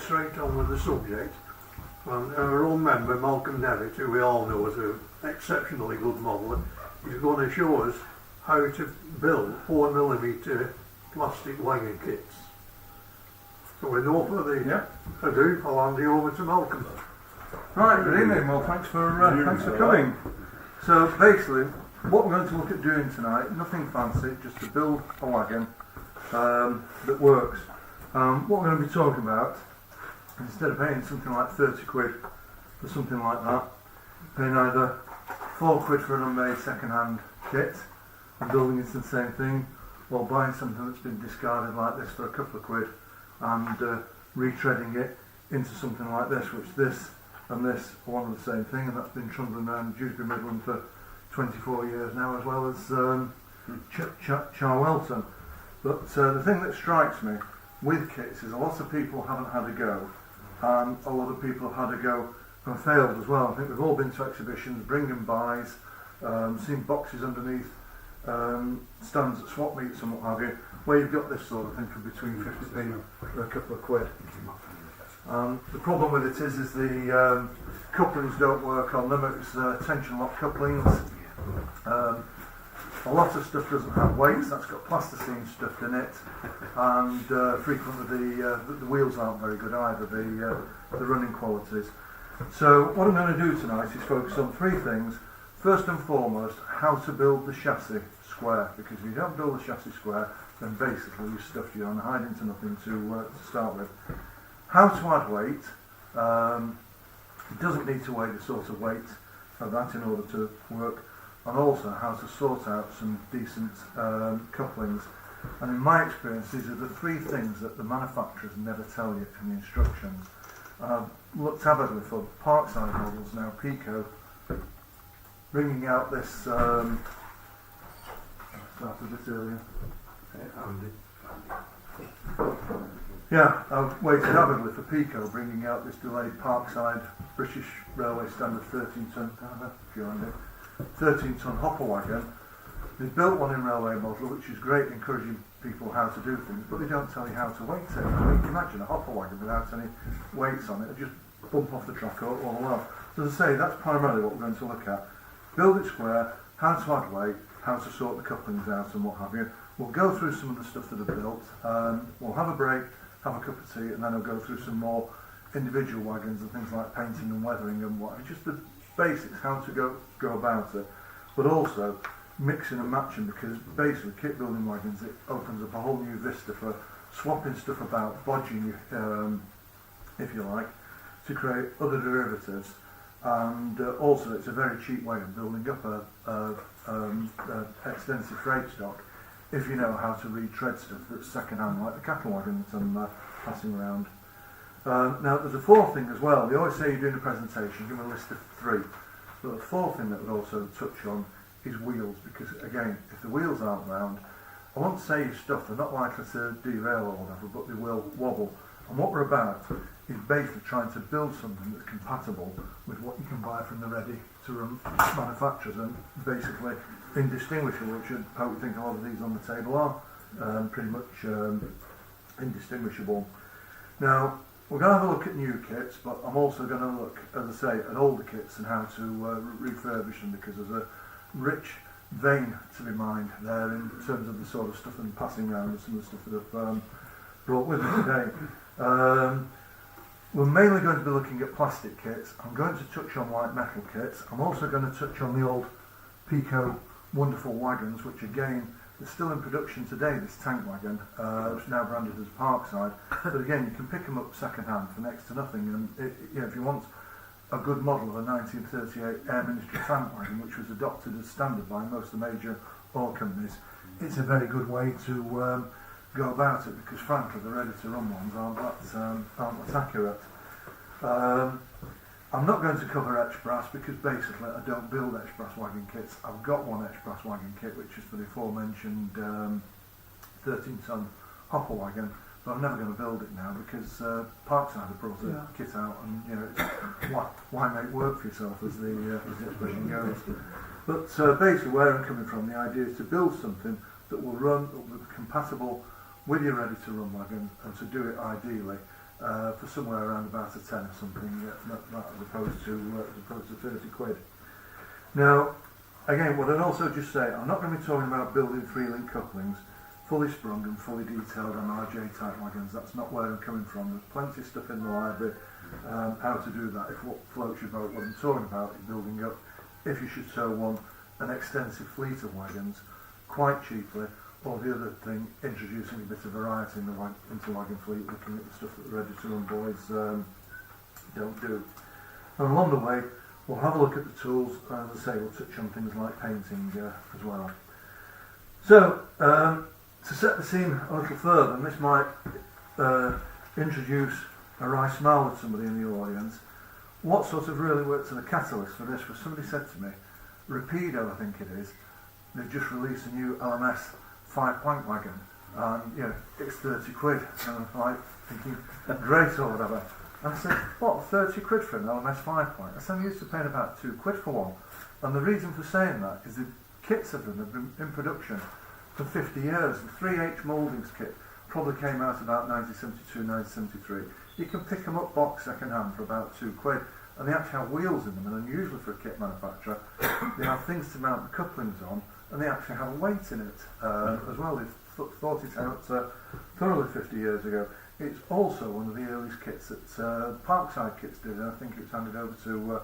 straight on with the subject, our own member, Malcom Nevitt, who we all know is an exceptionally good modeller, is going to show us how to build 4mm plastic wagon kits. So with no further ado, I'll hand you over to Malcom. Right, good evening. Well, thanks for coming. So basically, what we're going to look at doing tonight, nothing fancy, just to build a wagon that works. What we're going to be talking about, instead of paying something like 30 quid for something like that, paying either 4 quid for an unmade second-hand kit and building it in the same thing, or buying something that's been discarded like this for a couple of quid and retreading it into something like this, which this and this are one and the same thing, and that's been trundling around Dewsbury Midland for 24 years now, as well as Charwelton. But the thing that strikes me with kits is a lot of people haven't had a go, and a lot of people have had a go and failed as well. I think we've all been to exhibitions, bring and buys, seen boxes underneath stands at swap meets and what have you, where you've got this sort of thing for between 50p and a couple of quid. The problem with it is the couplings don't work on them. It's tension lock couplings. A lot of stuff doesn't have weights, that's got plasticine stuffed in it, and frequently the wheels aren't very good either, the running qualities. So what I'm going to do tonight is focus on three things. First and foremost, how to build the chassis square, because if you don't build the chassis square, then basically you've stuffed your own hide into nothing to start with. How to add weight. It doesn't need to weigh the sort of weight of that in order to work, and also how to sort out some decent couplings. And in my experience, these are the three things that the manufacturers never tell you in the instructions. And I've looked avidly for Parkside models now, Pico, bringing out this, started a bit earlier. Yeah, I've waited avidly for Pico bringing out this delayed Parkside British Railway Standard 13-ton, 13-ton hopper wagon. They built one in railway model, which is great, encouraging people how to do things, but they don't tell you how to weight it. I mean, imagine a hopper wagon without any weights on it, it'd just bump off the track all along. So as I say, that's primarily what we're going to look at. Build it square, how to add weight, how to sort the couplings out and what have you. We'll go through some of the stuff that are built, we'll have a break, have a cup of tea, and then I'll go through some more individual wagons and things like painting and weathering and what, just the basics, how to go about it, but also mixing and matching, because basically kit building wagons, it opens up a whole new vista for swapping stuff about, bodging if you like, to create other derivatives. And also it's a very cheap way of building up a extensive freight stock if you know how to retread stuff that's second hand, like the cattle wagon that I'm passing around. Now there's a fourth thing as well. They always say you're doing a presentation, give them a list of three. But the fourth thing that we'll also touch on is wheels, because again, if the wheels aren't round, I won't say your stuff, they're not likely to derail or whatever, but they will wobble. And what we're about is basically trying to build something that's compatible with what you can buy from the ready-to-run manufacturers, and basically indistinguishable, which I hope you think a lot of these on the table are pretty much indistinguishable. Now, we're going to have a look at new kits, but I'm also going to look, as I say, at older kits and how to refurbish them, because there's a rich vein to be mined there in terms of the sort of stuff I'm passing around and some of the stuff that I've brought with me today. We're mainly going to be looking at plastic kits. I'm going to touch on light metal kits. I'm also going to touch on the old Pico wonderful wagons, which again, they're still in production today, this tank wagon, which is now branded as Parkside. But again, you can pick them up second hand for next to nothing. And if you want a good model of a 1938 Air Ministry tank wagon, which was adopted as standard by most of the major oil companies, it's a very good way to go about it, because frankly the ready-to-run ones aren't that accurate. I'm not going to cover etch brass, because basically I don't build etch brass wagon kits. I've got one etch brass wagon kit, which is for the aforementioned 13-ton hopper wagon, but I'm never going to build it now, because Parkside have brought a kit out, and you know, it's, why make work for yourself, as the expression goes. But basically where I'm coming from, the idea is to build something that will run, that will be compatible with your ready-to-run wagon, and to do it ideally for somewhere around about a 10 or something, as opposed to 30 quid. Now, again, what I'd also just say, I'm not going to be talking about building 3-link couplings, fully sprung and fully detailed on RJ type wagons. That's not where I'm coming from. There's plenty of stuff in the library how to do that. If what floats your boat, what I'm talking about is building up, if you should so want, an extensive fleet of wagons quite cheaply, or the other thing, introducing a bit of variety in into the wagon fleet, looking at the stuff that the ready to run boys don't do. And along the way, we'll have a look at the tools, and as I say, we'll touch on things like painting as well. So, to set the scene a little further, and this might introduce a wry smile with somebody in the audience, what sort of really worked as a catalyst for this was somebody said to me, Rapido, I think it is, they've just released a new LMS 5-plank wagon, and it's 30 quid, and I'm like thinking, great or whatever. And I said, what, 30 quid for an LMS 5-plank? I said, I'm used to paying about 2 quid for one. And the reason for saying that is the kits of them have been in production for 50 years. The 3H Mouldings kit probably came out about 1972, 1973. You can pick them up box second hand for about 2 quid, and they actually have wheels in them, and unusually for a kit manufacturer, they have things to mount the couplings on, and they actually have a weight in it as well. They've thought it out thoroughly 50 years ago. It's also one of the earliest kits that Parkside Kits did, and I think it was handed over to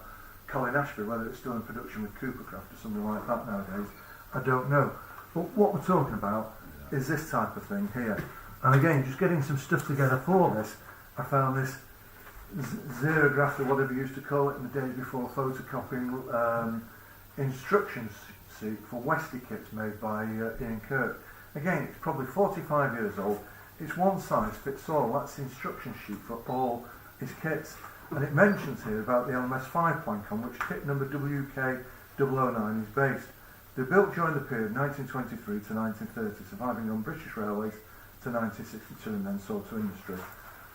Colin Ashby, whether it's still in production with Coopercraft or something like that nowadays, I don't know. But what we're talking about is this type of thing here. And again, just getting some stuff together for this, I found this xerograph, or whatever you used to call it in the days before photocopying, instructions sheet for Westie kits made by Ian Kirk. Again, it's probably 45 years old. It's one size fits all. That's the instruction sheet for all his kits. And it mentions here about the LMS 5-plank on which kit number WK009 is based. They were built during the period 1923 to 1930, surviving on British Railways to 1962 and then sold to industry.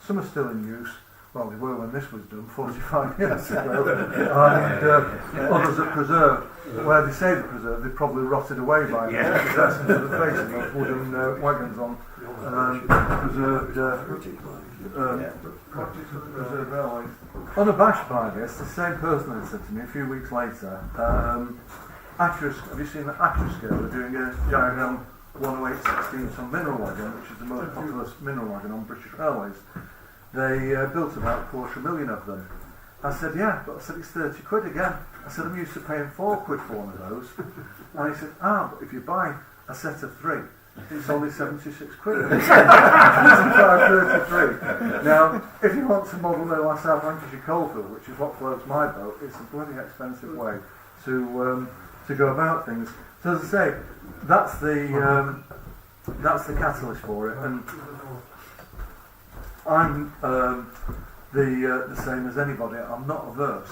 Some are still in use. Well, they were when this was done 45 years ago, and others are preserved. Where they say they're preserved, they probably rotted away by now. That's into the face of those wooden wagons on preserved railways. Unabashed by this, the same person had said to me a few weeks later, have you seen the Actroscale? They're doing a diagram 108/16-ton mineral wagon, which is the most popular mineral wagon on British Railways. They built about 250,000 of them. I said, yeah, but I said, it's 30 quid again. I said, I'm used to paying 4 quid for one of those. And he said, but if you buy a set of 3, it's only 76 quid. It's 5.33. Now, if you want to model the South Lancashire coalfield, which is what floats my boat, it's a bloody expensive way to go about things. So as I say, that's the catalyst for it. And I'm the same as anybody. I'm not averse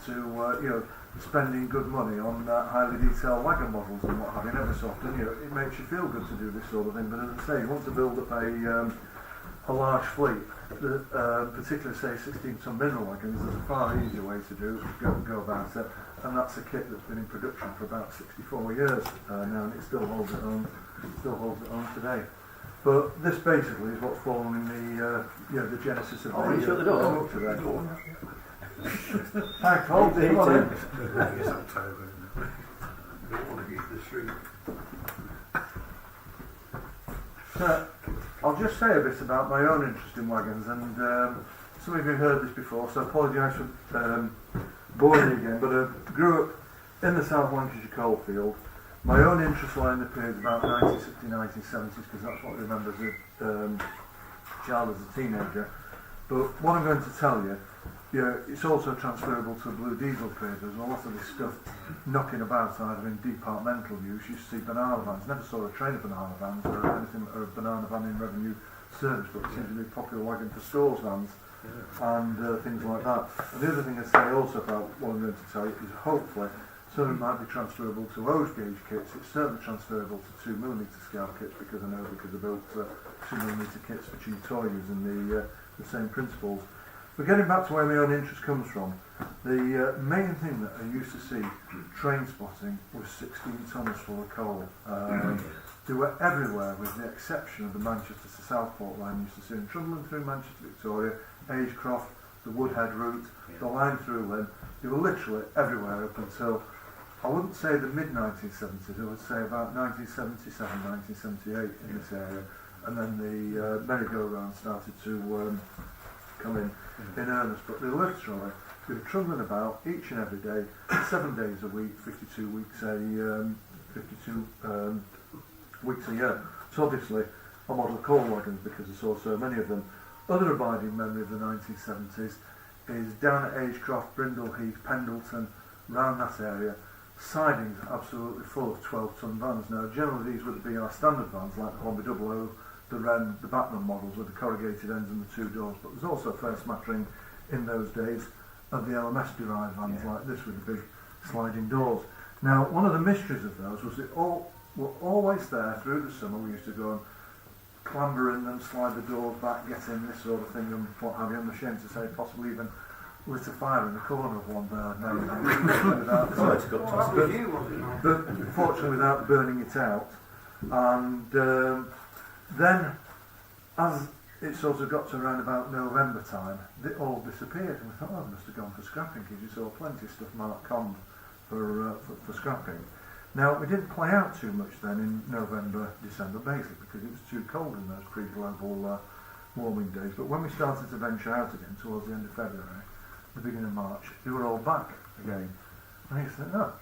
to spending good money on highly detailed wagon models and what have you. Every so often, it makes you feel good to do this sort of thing. But as I say, you want to build up a large fleet, particularly say 16-ton mineral wagons. There's a far easier way to go about it, and that's a kit that's been in production for about 64 years now, and it still holds it on. Today. But this basically is what's fallen in the genesis of you shut the door. Today. Hi, Paul. Come on in. I guess I'm tired of it. I don't want to heat the street. I'll just say a bit about my own interest in wagons, and some of you have heard this before, so I apologise for boring you again, but I grew up in the South Lancashire coalfield. My own interest lay in the period about 1960s, 1970s, because that's what I remember as a child, as a teenager. But what I'm going to tell you, it's also transferable to the blue diesel period. There's a lot of this stuff knocking about either in departmental use. You see banana vans. Never saw a train of banana vans or anything or a banana van in revenue service, but it seems to be a popular wagon for stores vans and things like that. And the other thing I'd say also about what I'm going to tell you is hopefully some of it might be transferable to O's gauge kits. It's certainly transferable to 2mm scale kits because I built 2mm kits for cheap toy using the same principles. But getting back to where my own interest comes from, the main thing that I used to see train spotting was 16 tonnes full of coal. They were everywhere with the exception of the Manchester to Southport line. You used to see them trundling through Manchester, Victoria, Agecroft, the Woodhead route, the line through Lynn. They were literally everywhere up until, I wouldn't say the mid-1970s, I would say about 1977, 1978 in this area. And then the merry-go-round started to come in earnest. But they literally, they were trundling about each and every day, 7 days a week, 52 weeks a year. So obviously, I model coal wagons because I saw so many of them. Other abiding memory of the 1970s is down at Agecroft, Brindle Heath, Pendleton, round that area. Sidings absolutely full of 12-ton vans. Now, generally these would be our standard vans like the Hornby 00, the Wren, the Batman models with the corrugated ends and the 2 doors. But there's also a fair smattering in those days of the LMS-derived vans like this with the big sliding doors. Now, one of the mysteries of those was that all were always there through the summer. We used to go and clamber in them, slide the doors back, get in, this sort of thing, and what have you. I'm ashamed to say, possibly even lit a fire in the corner of one there now. But fortunately without burning it out. And then, as it sort of got to around about November time, it all disappeared, and we thought, oh, it must have gone for scrapping, because you saw plenty of stuff Malcom for scrapping. Now, we didn't play out too much then in November, December, basically, because it was too cold in those pre-global warming days. But when we started to venture out again, towards the end of February, the beginning of March, they were all back again. And I used to think, no.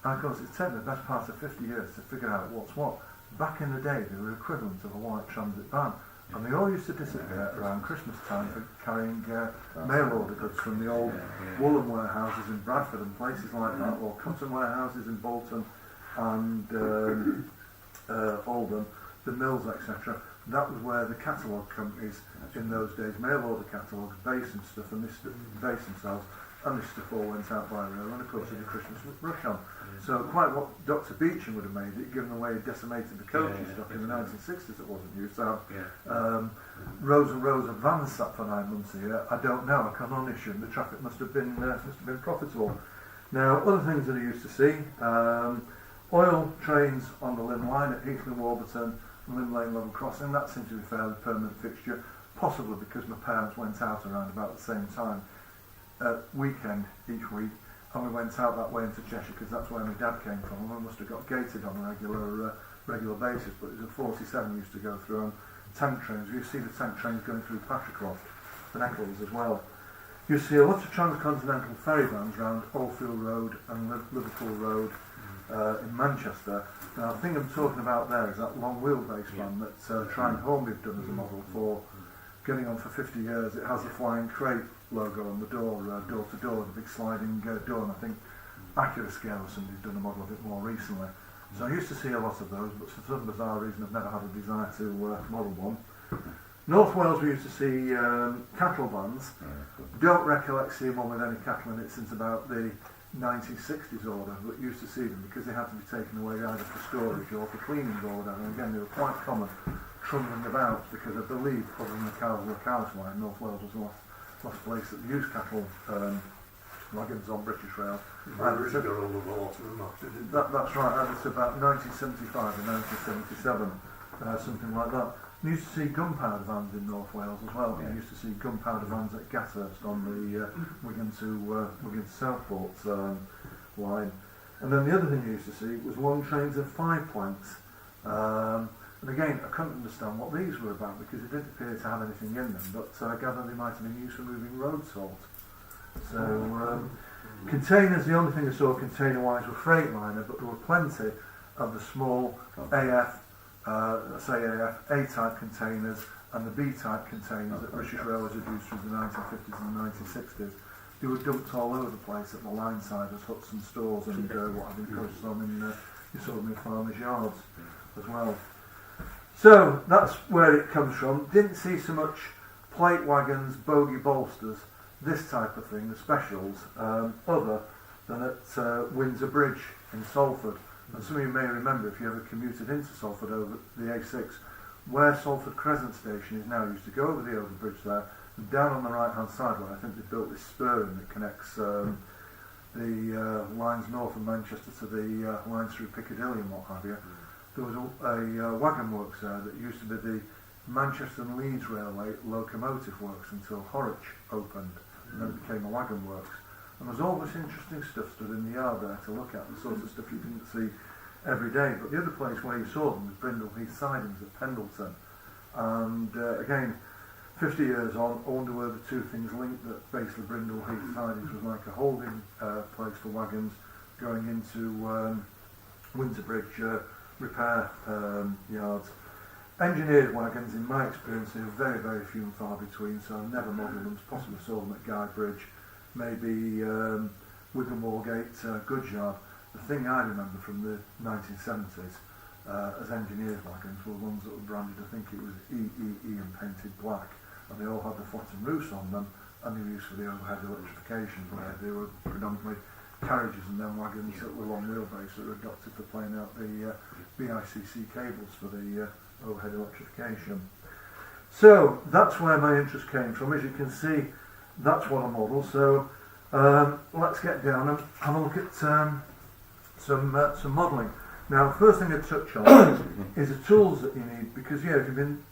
And of course, it's taken the best part of 50 years to figure out what's what. Back in the day, they were equivalent of a white transit van. And they all used to disappear around Christmas time for carrying mail order goods from the old woolen warehouses in Bradford and places like that, or cotton warehouses in Bolton and Oldham, the mills, etc. That was where the catalogue companies in those days, mail order catalogues, base and stuff, and this base themselves, and this stuff all went out by rail, and of course the Christmas rush on. So quite what Dr. Beecham would have made it, given the way he decimated the coaching stock in the 1960s that wasn't used. So rows and rows of vans sat for 9 months a year. I don't know. I can only assume the traffic must have been profitable. Now, other things that I used to see, oil trains on the Lynn line at Heathland Warburton, Lynn Lane Level Crossing. That seemed to be a fairly permanent fixture, possibly because my parents went out around about the same time, weekend each week. And we went out that way into Cheshire because that's where my dad came from, and we must have got gated on a regular basis. But it was a 47 used to go through, and tank trains. You see the tank trains going through Patricroft and Eccles as well. You see a lot of transcontinental ferry vans around Oldfield Road and Liverpool Road in Manchester. Now the thing I'm talking about there is that long wheelbase van that Trine Hornby have done as a model for getting on for 50 years. It has the Flying Crate logo on the door, door to door, the big sliding door, and I think Accurascale or somebody's done a model of it more recently. So I used to see a lot of those, but for some bizarre reason I've never had a desire to model one. North Wales we used to see cattle vans. Don't recollect seeing one with any cattle in it since about the 1960s order, but used to see them because they had to be taken away either for storage or for cleaning or whatever. And again, they were quite common, trundling about, because I believe, other than the cows line, North Wales was the last place that used cattle wagons on British rail. That's right, and it's about 1975 and 1977, something like that. We used to see gunpowder vans in North Wales as well. We used to see gunpowder vans at Gathurst on the Wigan to Southport line. And then the other thing you used to see was long trains of 5 planks. And again, I couldn't understand what these were about because it didn't appear to have anything in them, but I gather they might have been used for moving road salt. So containers, the only thing I saw container-wise were Freightliner, but there were plenty of the small AF, A-type containers and the B-type containers that British Railways had used through the 1950s and the 1960s. They were dumped all over the place at the line side as huts and stores and what I've encouraged them in you saw them in farmers' yards as well. So that's where it comes from. Didn't see so much plate wagons, bogie bolsters, this type of thing, the specials, other than at Windsor Bridge in Salford. And some of you may remember, if you ever commuted into Salford over the A6, where Salford Crescent Station is now, used to go over the overbridge there, and down on the right hand side where I think they built this spur in that connects the lines north of Manchester to the lines through Piccadilly and what have you. There was a wagon works there that used to be the Manchester and Leeds Railway locomotive works until Horwich opened, and then it became a wagon works. And there's all this interesting stuff stood in the yard there to look at, the sort of stuff you didn't see every day. But the other place where you saw them was Brindle Heath Sidings at Pendleton. And again, 50 years on, I wonder where the two things linked, that basically Brindle Heath Sidings was like a holding place for wagons going into Winterbridge repair yards. Engineered wagons, in my experience, are very, very few and far between, so I've never modelled them, possibly saw them at Guy Bridge, maybe Wigan Moorgate goods yard. The thing I remember from the 1970s as engineered wagons were ones that were branded, I think it was EEE and painted black, and they all had the bottom roofs on them, and they were used for the overhead electrification, where they were predominantly carriages and then wagons that were long wheelbase that were adopted for playing out the BICC cables for the overhead electrification. So that's where my interest came from. As you can see, that's what I model. So let's get down and have a look at some modelling. Now, first thing to touch on is the tools that you need, because if you've been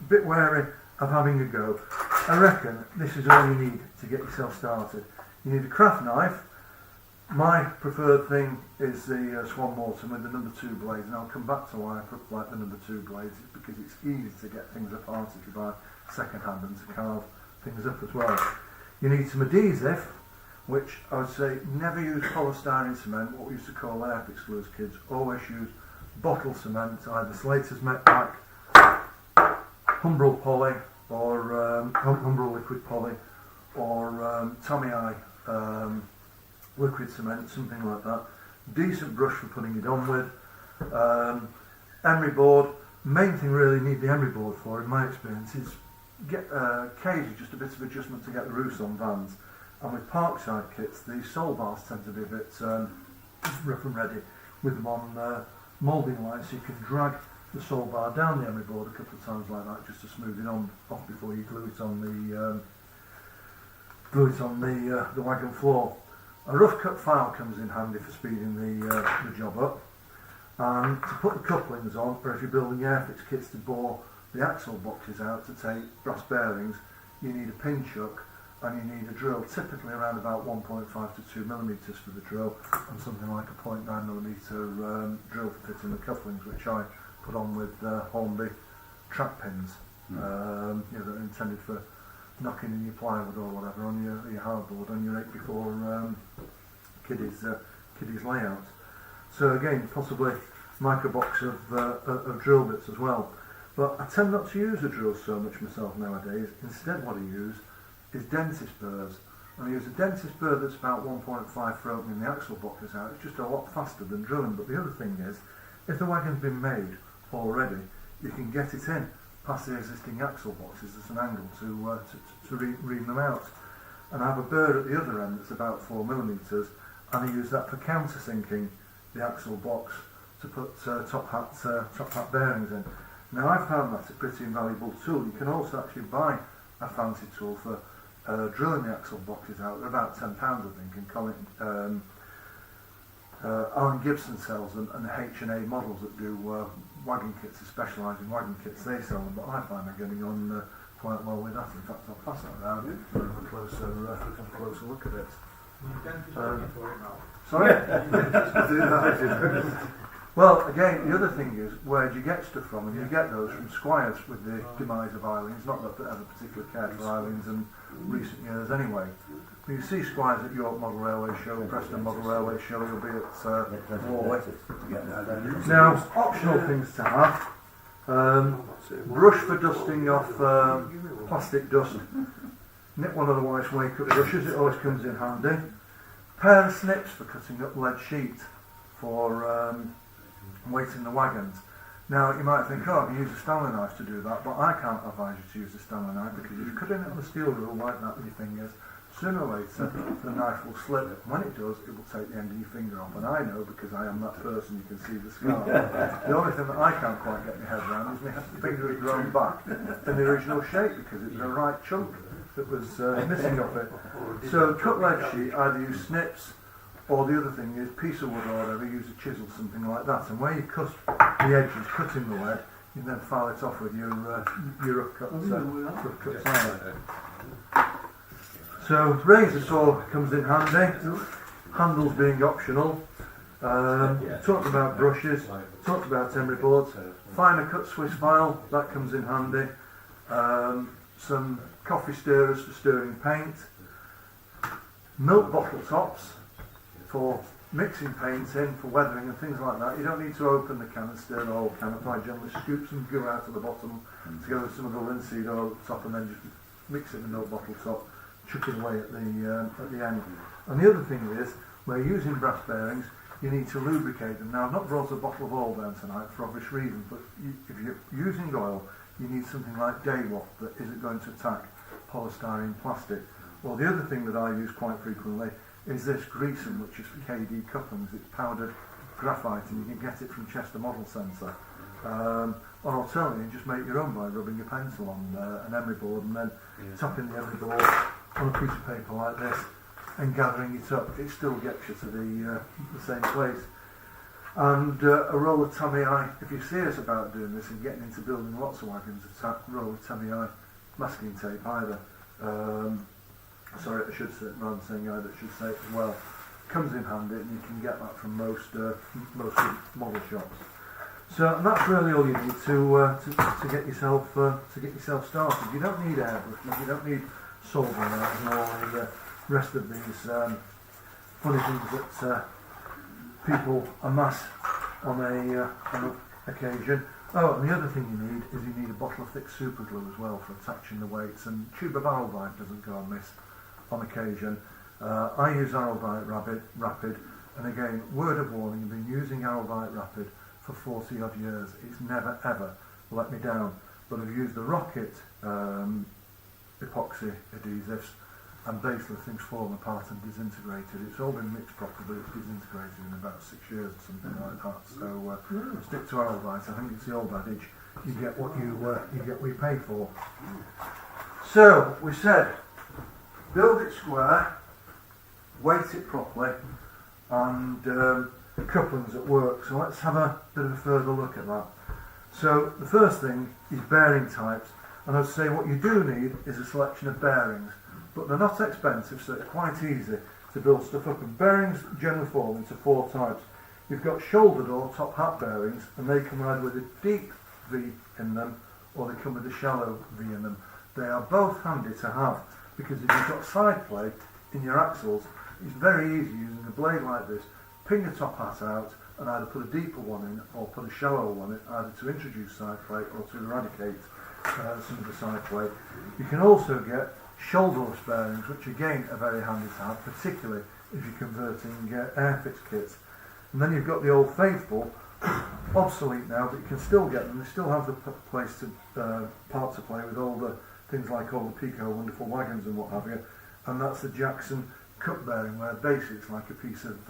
a bit wary of having a go, I reckon this is all you need to get yourself started. You need a craft knife. My preferred thing is the Swan Morton with the number 2 blades, and I'll come back to why I like the number 2 blades. It's because it's easy to get things apart if you buy second hand and to carve things up as well. You need some adhesive, which I would say never use polystyrene cement, what we used to call air fix glue as kids. Always use bottle cement, either Slater's Met Pack, Humbrol Poly, or Humbrol Liquid Poly, or Tommy Eye liquid cement, something like that. Decent brush for putting it on with. Emery board. Main thing really you need the emery board for, in my experience, is get occasionally just a bit of adjustment to get the roofs on vans. And with Parkside kits, the sole bars tend to be a bit rough and ready with them on moulding lines, so you can drag the sole bar down the emery board a couple of times like that, just to smooth it off before you glue it on the wagon floor. A rough cut file comes in handy for speeding the job up. And to put the couplings on, or if you're building airfix kits to bore the axle boxes out to take brass bearings, you need a pin chuck and you need a drill, typically around about 1.5 to 2 millimetres for the drill, and something like a 0.9 millimetre drill for fitting the couplings, which I put on with Hornby track pins, that are intended for knocking in your plywood or whatever on your hardboard on your 8x4 kiddies layout. So again, possibly micro box of drill bits as well. But I tend not to use a drill so much myself nowadays. Instead, what I use is dentist burrs. And I use a dentist burr that's about 1.5 for opening the axle boxes out. It's just a lot faster than drilling. But the other thing is, if the wagon's been made already, you can get it in past the existing axle boxes at an angle to ream them out. And I have a burr at the other end that's about 4 millimetres, and I use that for countersinking the axle box to put top hat bearings in. Now, I found that a pretty invaluable tool. You can also actually buy a fancy tool for drilling the axle boxes out. They're about £10, I think, and Alan Gibson sells them, and the H&A models that do wagon kits, that specialise in wagon kits, they sell them, but I find they're getting on quite well with that. In fact, I'll pass that around for a closer look at it. Sorry? Well, again, the other thing is, where do you get stuff from? And you get those from Squires with the demise of Eileen's. Not that I ever particularly cared for Eileen's in recent years anyway. When you see Squires at York Model Railway Show, Preston Model Railway Show, you'll be at Warley. Now, optional things to have. Brush for dusting off plastic dust. Knit one of the wife's wake up brushes, it always comes in handy. Pair of snips for cutting up lead sheet for weighting the wagons. Now, you might think, I can use a Stanley knife to do that, but I can't advise you to use a Stanley knife, because if you cut it on a steel rule like that with your fingers, sooner or later the knife will slip. When it does, it will take the end of your finger off, and I know because I am that person. You can see the scar. The only thing that I can't quite get my head around is my finger has grown back in the original shape, because it was a right chunk that was missing off it. So cut lead sheet, either use snips, or the other thing is piece of wood or whatever, use a chisel, something like that. And where you cut the edges, cutting the lead, You then file it off with your rough cut slider. So razor saw comes in handy. Handles being optional. Talked about brushes. Talked about emery boards. Finer cut Swiss file, that comes in handy. Some coffee stirrers for stirring paint. Milk bottle tops for mixing paint in, for weathering and things like that. You don't need to open the can and stir the whole can. I generally scoop some goo out of the bottom together with some of the linseed oil at the top, and then just mix it in the milk bottle top, chuck it away at the end. And the other thing is, we're using brass bearings, you need to lubricate them. Now, I've not brought a bottle of oil down tonight for obvious reasons, but if you're using oil, you need something like Daywalt that isn't going to attack polystyrene plastic. Well, the other thing that I use quite frequently is this greasing, which is for KD couplings. It's powdered graphite, and you can get it from Chester Model Centre. Or alternatively, just make your own by rubbing your pencil on an emery board and then tapping the emery board on a piece of paper like this and gathering it up. It still gets you to the same place. And a roll of Tamiya, if you're serious about doing this and getting into building lots of wagons, a roll of Tamiya masking tape either. Sorry, I should say, rather than saying either, I should say it as well. Comes in handy, and you can get that from most model shops. So and that's really all you need to get yourself started. You don't need airbrushes, you don't need soldering irons and all the rest of these funny things that people amass on an occasion. Oh, and the other thing you need is you need a bottle of thick super glue as well for attaching the weights, and tube of Araldite doesn't go amiss on occasion. I use Araldite Rapid, and again, word of warning, I've been using Araldite Rapid for 40 odd years. It's never ever let me down. But I've used the Rocket epoxy adhesives, and basically things fallen apart and disintegrated. It's all been mixed properly, but it's disintegrated in about 6 years or something like that. So stick to Araldite. I think it's the old adage: you get what you pay for. So we said, build it square, weight it properly, and couplings at work. So let's have a bit of a further look at that. So the first thing is bearing types, and I'd say what you do need is a selection of bearings, but they're not expensive, so it's quite easy to build stuff up. And bearings generally fall into 4 types. You've got shouldered or top hat bearings, and they come either with a deep V in them or they come with a shallow V in them. They are both handy to have, because if you've got side play in your axles, it's very easy using a blade like this. Ping the top hat out and either put a deeper one in or put a shallower one in, either to introduce side play or to eradicate some of the side play. You can also get shoulderless bearings, which again are very handy to have, particularly if you're converting airfix kits. And then you've got the old faithful, obsolete now, but you can still get them. They still have the place to part to play with all the things like all the Pico wonderful wagons and what have you. And that's the Jackson cup bearing, where basically it's like a piece of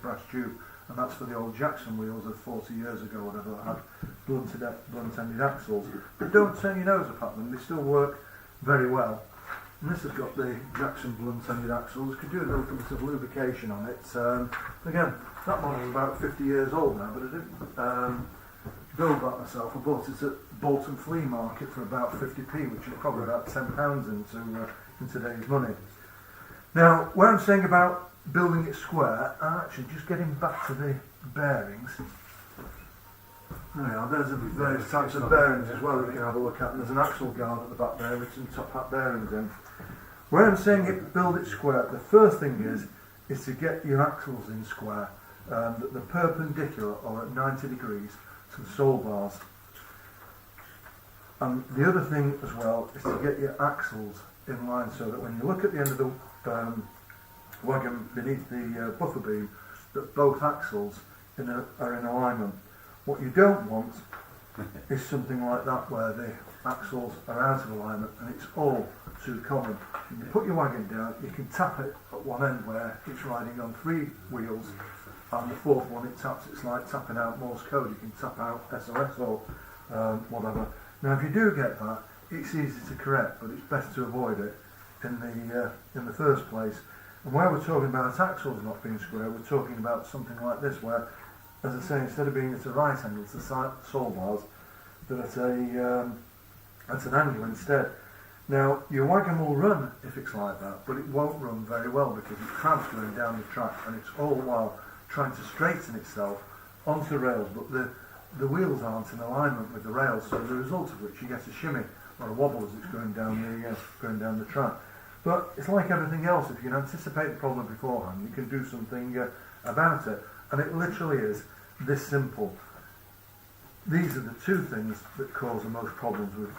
brass tube, and that's for the old Jackson wheels of 40 years ago, whatever, that had blunt-ended axles. But don't turn your nose up at them; they still work very well. And this has got the Jackson blunt-ended axles. Could do a little bit of lubrication on it. Again, that model is about 50 years old now, but I didn't build that myself. I bought it at Bolton Flea Market for about 50p, which is probably about £10 in today's money. Now, where I'm saying about building it square, and actually just getting back to the bearings. Now, there's various types of bearings as well that you can have a look at. And there's an axle guard at the back there with some top hat bearings in. Where I'm saying build it square, the first thing is to get your axles in square, that they're perpendicular or at 90 degrees to the sole bars. And the other thing as well is to get your axles in line, so that when you look at the end of the wagon beneath the buffer beam, that both axles are in alignment. What you don't want is something like that, where the axles are out of alignment, and it's all too common. When you put your wagon down, you can tap it at one end where it's riding on 3 wheels, and the 4th one it taps. It's like tapping out Morse code. You can tap out SOS or whatever. Now, if you do get that, it's easy to correct, but it's best to avoid it in the first place. And where we're talking about axles not being square, we're talking about something like this, where as I say, instead of being at a right angle to the sole bars, they're at an angle instead. Now, your wagon will run if it's like that, but it won't run very well because it crabs going down the track, and it's all the while trying to straighten itself onto the rails, but the wheels aren't in alignment with the rails, so the result of which you get a shimmy or a wobble as it's going down the track. But it's like everything else. If you can anticipate the problem beforehand, you can do something about it, and it literally is this simple. These are the two things that cause the most problems with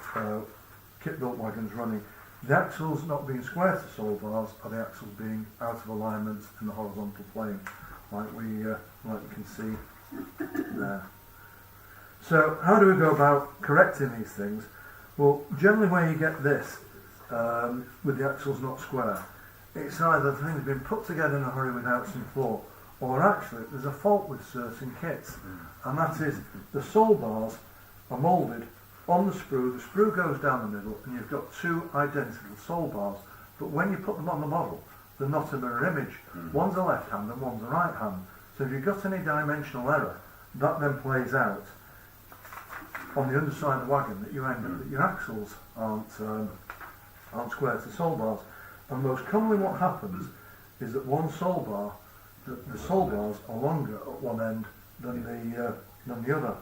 kit-built wagons running. The axles not being square to sole bars, or the axles being out of alignment in the horizontal plane, like we can see there. So how do we go about correcting these things? Well, generally where you get this, with the axles not square, it's either the thing's been put together in a hurry without some thought, or actually there's a fault with certain kits, and that is the sole bars are moulded on the sprue goes down the middle, and you've got two identical sole bars, but when you put them on the model, they're not a mirror image. One's a left hand and one's a right hand. So if you've got any dimensional error, that then plays out on the underside of the wagon, that you end up that your axles aren't square to sole bars. And most commonly what happens is that one sole bar, the sole bars are longer at one end than the other.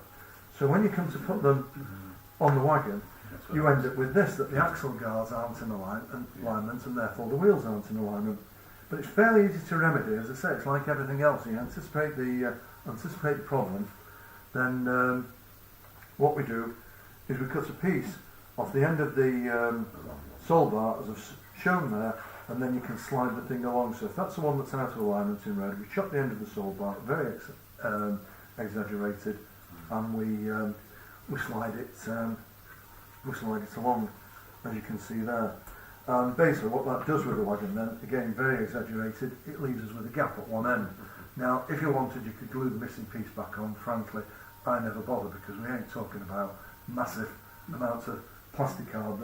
So when you come to put them on the wagon, you end up with this, that the axle guards aren't in alignment, and therefore the wheels aren't in alignment. But it's fairly easy to remedy. As I say, it's like everything else. You anticipate the problem, then what we do is we cut a piece off the end of the sole bar, as I've shown there, and then you can slide the thing along. So if that's the one that's out of alignment in red, we chop the end of the sole bar, very exaggerated, and we slide it along, as you can see there. Basically what that does with the wagon then, again very exaggerated, it leaves us with a gap at one end. Now if you wanted you could glue the missing piece back on. Frankly, I never bother, because we ain't talking about massive amounts of plastic card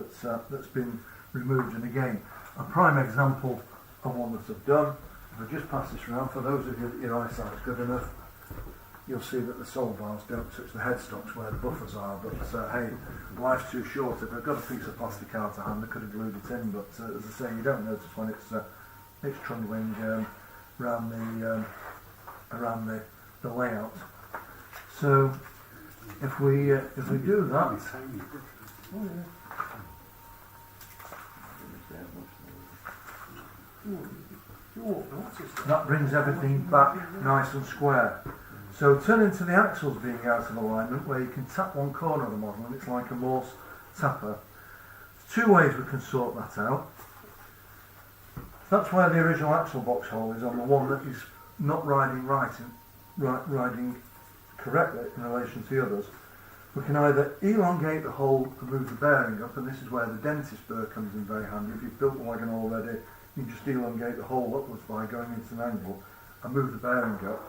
that's been removed. And again, a prime example of one that I've done, if I just pass this around, for those of you that your eyesight's good enough, you'll see that the sole bars don't touch the headstocks where the buffers are, but hey, life's too short. If I've got a piece of plastic card to hand, I could have glued it in, but as I say, you don't notice when it's trundling around the layout. So if we do that, that brings everything back nice and square. So turning to the axles being out of alignment, where you can tap one corner of the model and it's like a Morse tapper. There's two ways we can sort that out. That's where the original axle box hole is, on the one that is not riding riding correctly in relation to the others. We can either elongate the hole and move the bearing up, and this is where the dentist burr comes in very handy. If you've built the wagon already, you can just elongate the hole upwards by going into an angle and move the bearing up.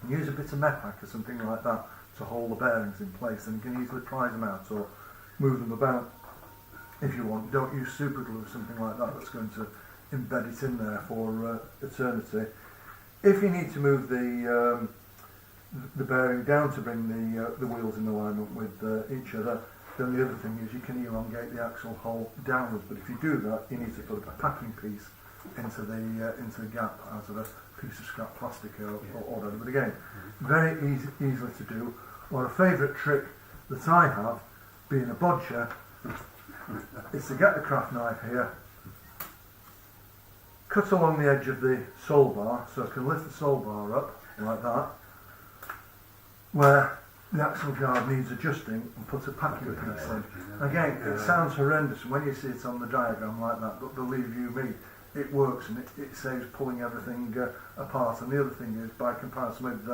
And use a bit of Mepac or something like that to hold the bearings in place, and you can easily prise them out or move them about if you want. Don't use super glue or something like that that's going to embed it in there for eternity. If you need to move the bearing down to bring the wheels in alignment with each other, then the other thing is you can elongate the axle hole downwards. But if you do that, you need to put a packing piece into the gap out of a piece of scrap plastic or whatever. But again, very easily to do. Or a favourite trick that I have, being a bodger, is to get the craft knife here, cut along the edge of the sole bar, so I can lift the sole bar up like that, where the axle guard needs adjusting, and put a packing piece in. Again, it sounds horrendous when you see it on the diagram like that, but believe you me, it works, and it saves pulling everything apart. And the other thing is, by comparison with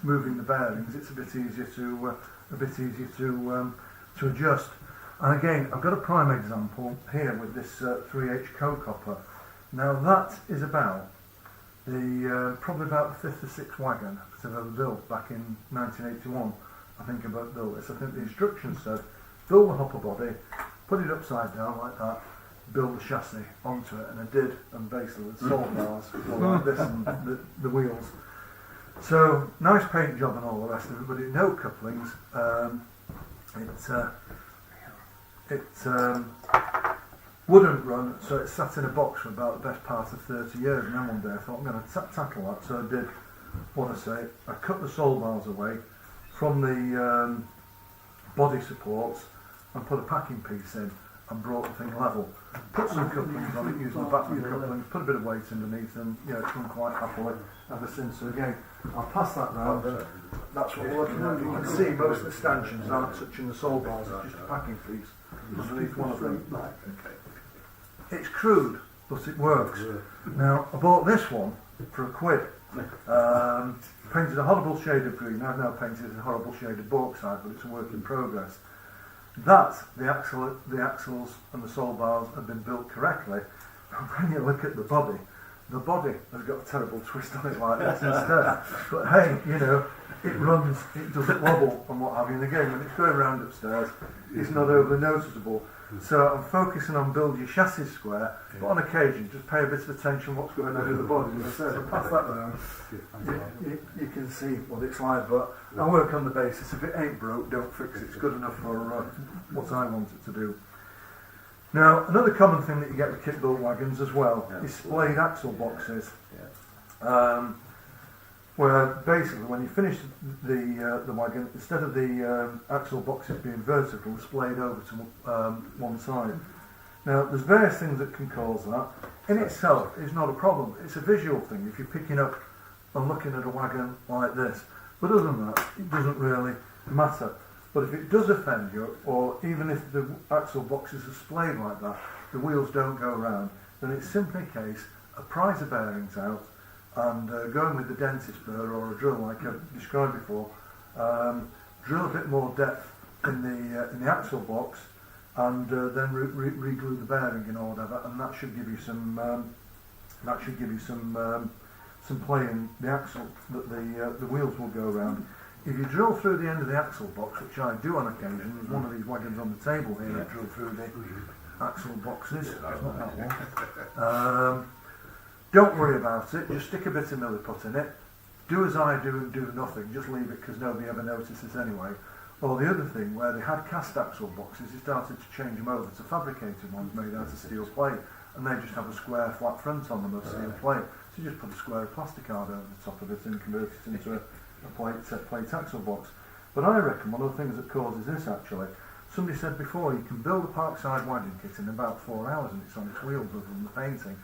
moving the bearings, it's a bit easier to adjust. And again, I've got a prime example here with this 3H co-copper. Now that is about probably about the 5th or 6th wagon that I've ever built. Back in 1981, I think I built this. I think the instructions said, build the hopper body, put it upside down like that, build the chassis onto it, and I did, and basically the sole bars were like this, and the wheels. So nice paint job and all the rest of it, but no couplings. It wouldn't run, so it sat in a box for about the best part of 30 years. And then one day I thought I'm going to tackle that. So I did what I say. I cut the sole bars away from the body supports and put a packing piece in and brought the thing level. Put some couplings on it, using the battery couplings, put a bit of weight underneath, and it's run quite happily ever since. So again, I'll pass that round, and that's what we're looking at. You can see most of the stanchions aren't touching the sole bars, it's just a packing piece underneath one of them. It's crude, but it works. Now, I bought this one for £1. Painted a horrible shade of green. I've now painted a horrible shade of bauxite, but it's a work in progress. That, the axles and the sole bars have been built correctly. And when you look at the body has got a terrible twist on it like this instead. But hey, it runs, it doesn't wobble and what have you. And again, when it's going around upstairs, it's not overly noticeable. So I'm focusing on building your chassis square, but on occasion just pay a bit of attention what's going on in the body. As I said, I'll pass that round. You can see what it's like, but I work on the basis if it ain't broke, don't fix it. It's good enough for what I want it to do. Now, another common thing that you get with kit built wagons as well is splayed axle boxes. Where basically when you finish the wagon, instead of the axle boxes being vertical, they're splayed over to one side. Now there's various things that can cause that. In itself it's not a problem, it's a visual thing if you're picking up and looking at a wagon like this. But other than that, it doesn't really matter. But if it does offend you, or even if the axle boxes are splayed like that, the wheels don't go round, then it's simply a case of prise the bearings out, and going with the dentist burr or a drill like I've described before, drill a bit more depth in the axle box, and then re-glue the bearing in or whatever, and that should give you some some play in the axle that the wheels will go around. If you drill through the end of the axle box, which I do on occasion, there's one of these wagons on the table here that drill through the axle boxes. It's not that one. Don't worry about it, just stick a bit of milliput in it, do as I do and do nothing, just leave it because nobody ever notices anyway. Or the other thing, where they had cast axle boxes, they started to change them over to fabricated ones made out of steel plate, and they just have a square flat front on them of steel plate. So you just put a square of plastic card over the top of it and convert it into a plate axle box. But I reckon one of the things that causes this actually, somebody said before, you can build a parkside wagon kit in about 4 hours and it's on its wheels other than the painting.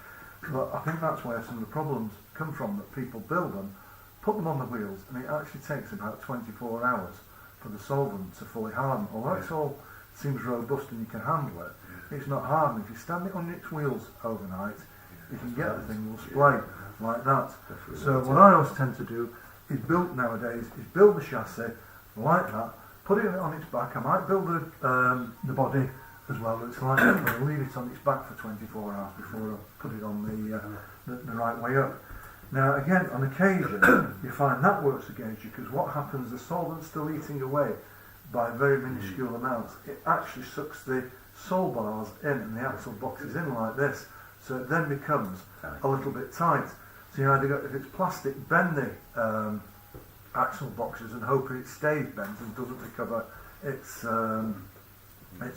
But I think that's where some of the problems come from, that people build them, put them on the wheels, and it actually takes about 24 hours for the solvent to fully harden. Although it all seems robust and you can handle it, it's not hardened. If you stand it on its wheels overnight, you can get the thing will splay like that. So what I always tend to do is build the chassis like that, put it on its back. I might build the body as well, but it's like that, I'll leave it on its back for 24 hours before I put it on the right way up. Now again, on occasion, you find that works against you, because what happens, the solvent's still eating away by very minuscule amounts. It actually sucks the sole bars in and the axle boxes in like this, so it then becomes a little bit tight. So you either got, if it's plastic, bend the axle boxes and hope it stays bent and doesn't recover its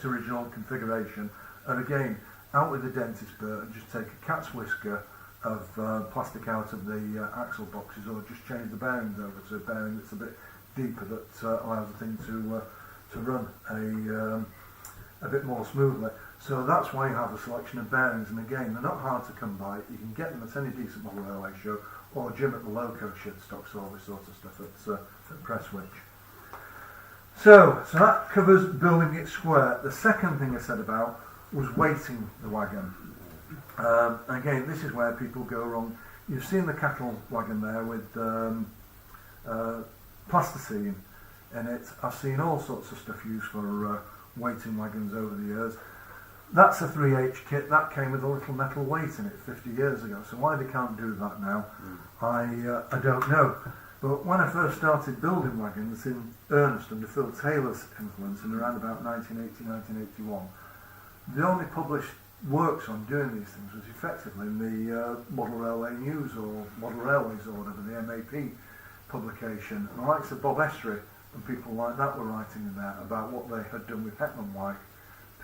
original configuration. And again, out with the dentist burr and just take a cat's whisker of plastic out of the axle boxes, or just change the bearings over to a bearing that's a bit deeper, that allows the thing to run a bit more smoothly. So that's why you have a selection of bearings, and again, they're not hard to come by. You can get them at any decent model railway show, or Jim at the loco shed stocks all this sort of stuff at Presswich. So that covers building it square. The second thing I said about was weighting the wagon. Again, this is where people go wrong. You've seen the cattle wagon there with plasticine in it. I've seen all sorts of stuff used for weighting wagons over the years. That's a 3H kit. That came with a little metal weight in it 50 years ago. So why they can't do that now, I don't know. But when I first started building wagons in earnest under Phil Taylor's influence in around about 1980, 1981, the only published works on doing these things was effectively in the Model Railway News or Model Railways or whatever, the MAP publication, and the likes of Bob Essery and people like that were writing in there about what they had done with Heckman White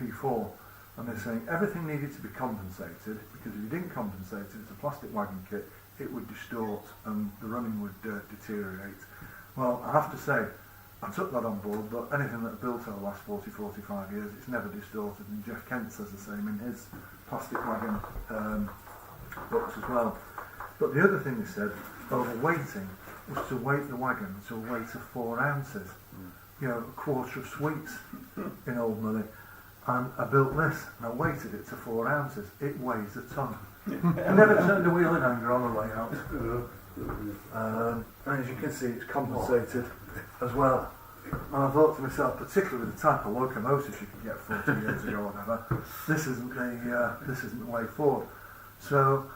P4, and they're saying everything needed to be compensated, because if you didn't compensate it, it's a plastic wagon kit, it would distort and the running would deteriorate. Well, I have to say, I took that on board, but anything that built over the last 40-45 years, it's never distorted, and Jeff Kent says the same in his plastic wagon books as well. But the other thing they said, over weighting, was to weight the wagon to a weight of 4 ounces. You know, a quarter of sweets in Old Millie. And I built this, and I weighted it to 4 ounces. It weighs a ton. I never turned a wheel in anger on the way out. And as you can see, it's compensated as well. And I thought to myself, particularly with the type of locomotives you could get 40 years ago or whatever, this isn't the way forward. So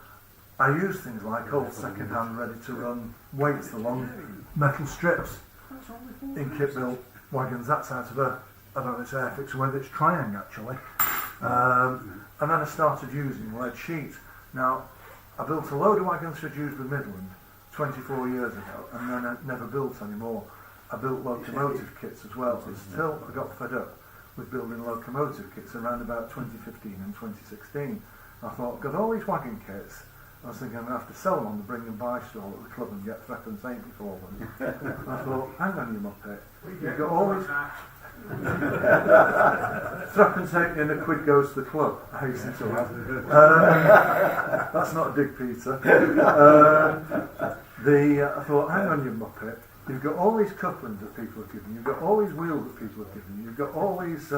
I use things like old second-hand ready-to-run weights along metal strips in kit-built wagons. That's out of I don't know if it's Airfix or whether it's Triang actually. And then I started using lead sheet. Now, I built a load of wagons for Dewsbury Midland 24 years ago, and then I never built any more. I built locomotive kits as well, until I got fed up with building locomotive kits around about 2015 and 2016. I thought, I've got all these wagon kits. I was thinking I'm going to have to sell them on the bring and buy stall at the club and get threepence eighty for them. And I thought, hang on you muppet, you've got all these... threepence eighty and a quid goes to the club, I hasten to add. That's not a dig, Peter. I thought, hang on you muppet, you've got all these couplings that people have given you, you've got all these wheels that people have given you, you've got all these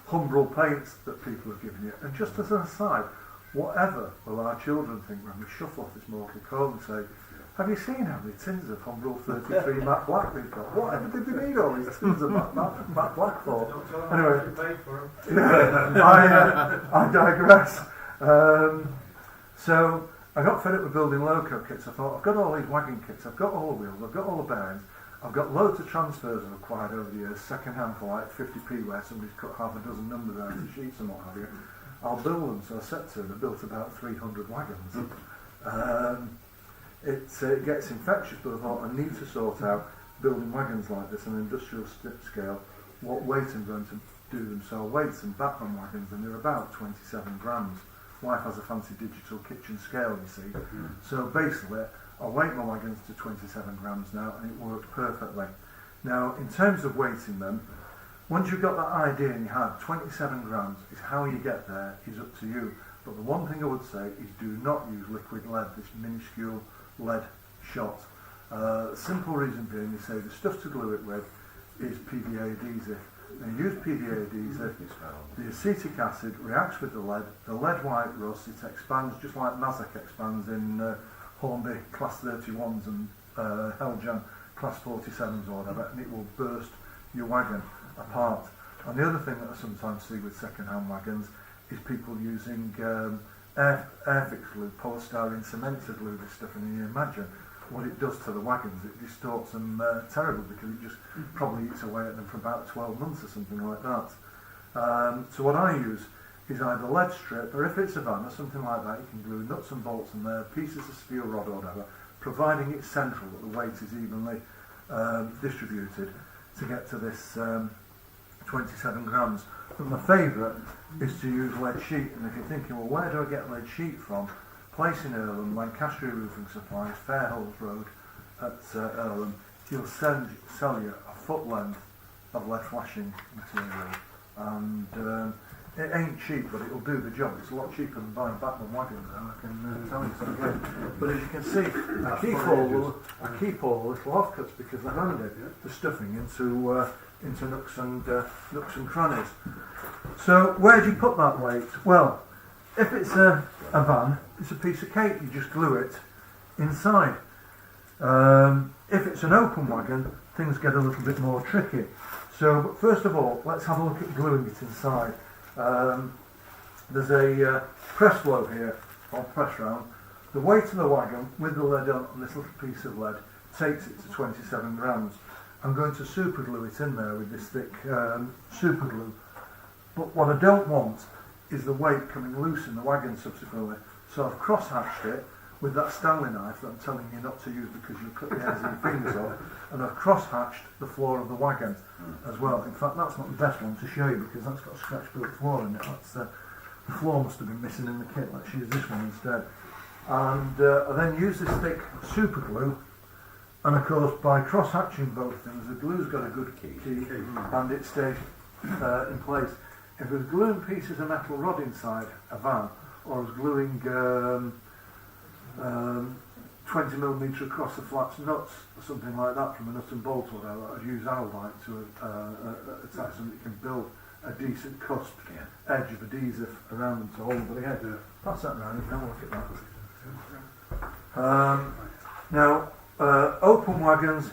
Humbrol paints that people have given you, and just as an aside, whatever will our children think when we shuffle off this mortal coil and say, have you seen how many tins of Humbrol 33 matte black we've got? Whatever did they need all these tins of matte black for? Anyway, I digress. So I got fed up with building loco kits. I thought, I've got all these wagon kits, I've got all the wheels, I've got all the bearings, I've got loads of transfers I've acquired over the years, second hand for like 50p where somebody's cut half a dozen numbers out of sheets and what have you. I'll build them. So I set to and I built about 300 wagons. It gets infectious, but I thought I need to sort out building wagons like this on an industrial scale, what weight I'm going to do them. So I weighed some Batman wagons and they're about 27 grams. Wife has a fancy digital kitchen scale, you see. So basically, I weight my wagons to 27 grams now, and it worked perfectly. Now, in terms of weighting them, once you've got that idea in your head, 27 grams is how you get there is up to you. But the one thing I would say is do not use liquid lead, this minuscule lead shot. Simple reason being, you say the stuff to glue it with is PVA adhesive. Now use PVA adhesive, the acetic acid reacts with the lead white rust, it expands just like Mazak expands in Hornby class 31s and Heljan class 47s or whatever, and it will burst your wagon apart. And the other thing that I sometimes see with second-hand wagons is people using Airfix glue, polystyrene cement to glue this stuff, and you imagine what it does to the wagons. It distorts them terribly because it just probably eats away at them for about 12 months or something like that. So what I use is either lead strip, or if it's a van or something like that, you can glue nuts and bolts in there, pieces of steel rod or whatever, providing it's central, that the weight is evenly distributed to get to this 27 grams. But my favourite is to use lead sheet, and if you're thinking, well, where do I get lead sheet from? Place in Earlham, Lancaster Roofing Supplies, Fairholds Road at Earlham, he'll sell you a foot length of lead flashing material, and it ain't cheap, but it'll do the job. It's a lot cheaper than buying Batman wagons, I can tell you something. But as you can see, I keep all the little offcuts because they're handy for stuffing into nooks and crannies. So where do you put that weight? Well, if it's a van, it's a piece of cake. You just glue it inside. If it's an open wagon, things get a little bit more tricky. So, but first of all, let's have a look at gluing it inside. There's a press flow here, or press round. The weight of the wagon with the lead on this little piece of lead takes it to 27 grams. I'm going to super glue it in there with this thick super glue. But what I don't want is the weight coming loose in the wagon subsequently. So I've cross-hatched it with that Stanley knife that I'm telling you not to use because you'll cut the ends of your fingers off, and I've cross-hatched the floor of the wagon as well. In fact, that's not the best one to show you because that's got a scratch-built floor in it. That's the floor must have been missing in the kit. Let's use this one instead. And I then use this thick super glue, and of course by cross-hatching both things, the glue's got a good key and it stays in place. If I was gluing pieces of metal rod inside a van, or I was gluing 20mm across the flats nuts or something like that from a nut and bolt or whatever, I'd use Alvite to attach them that can build a decent cusp edge of adhesive around them to hold them to the head. Pass that round, you can have a look at that. Now, open wagons,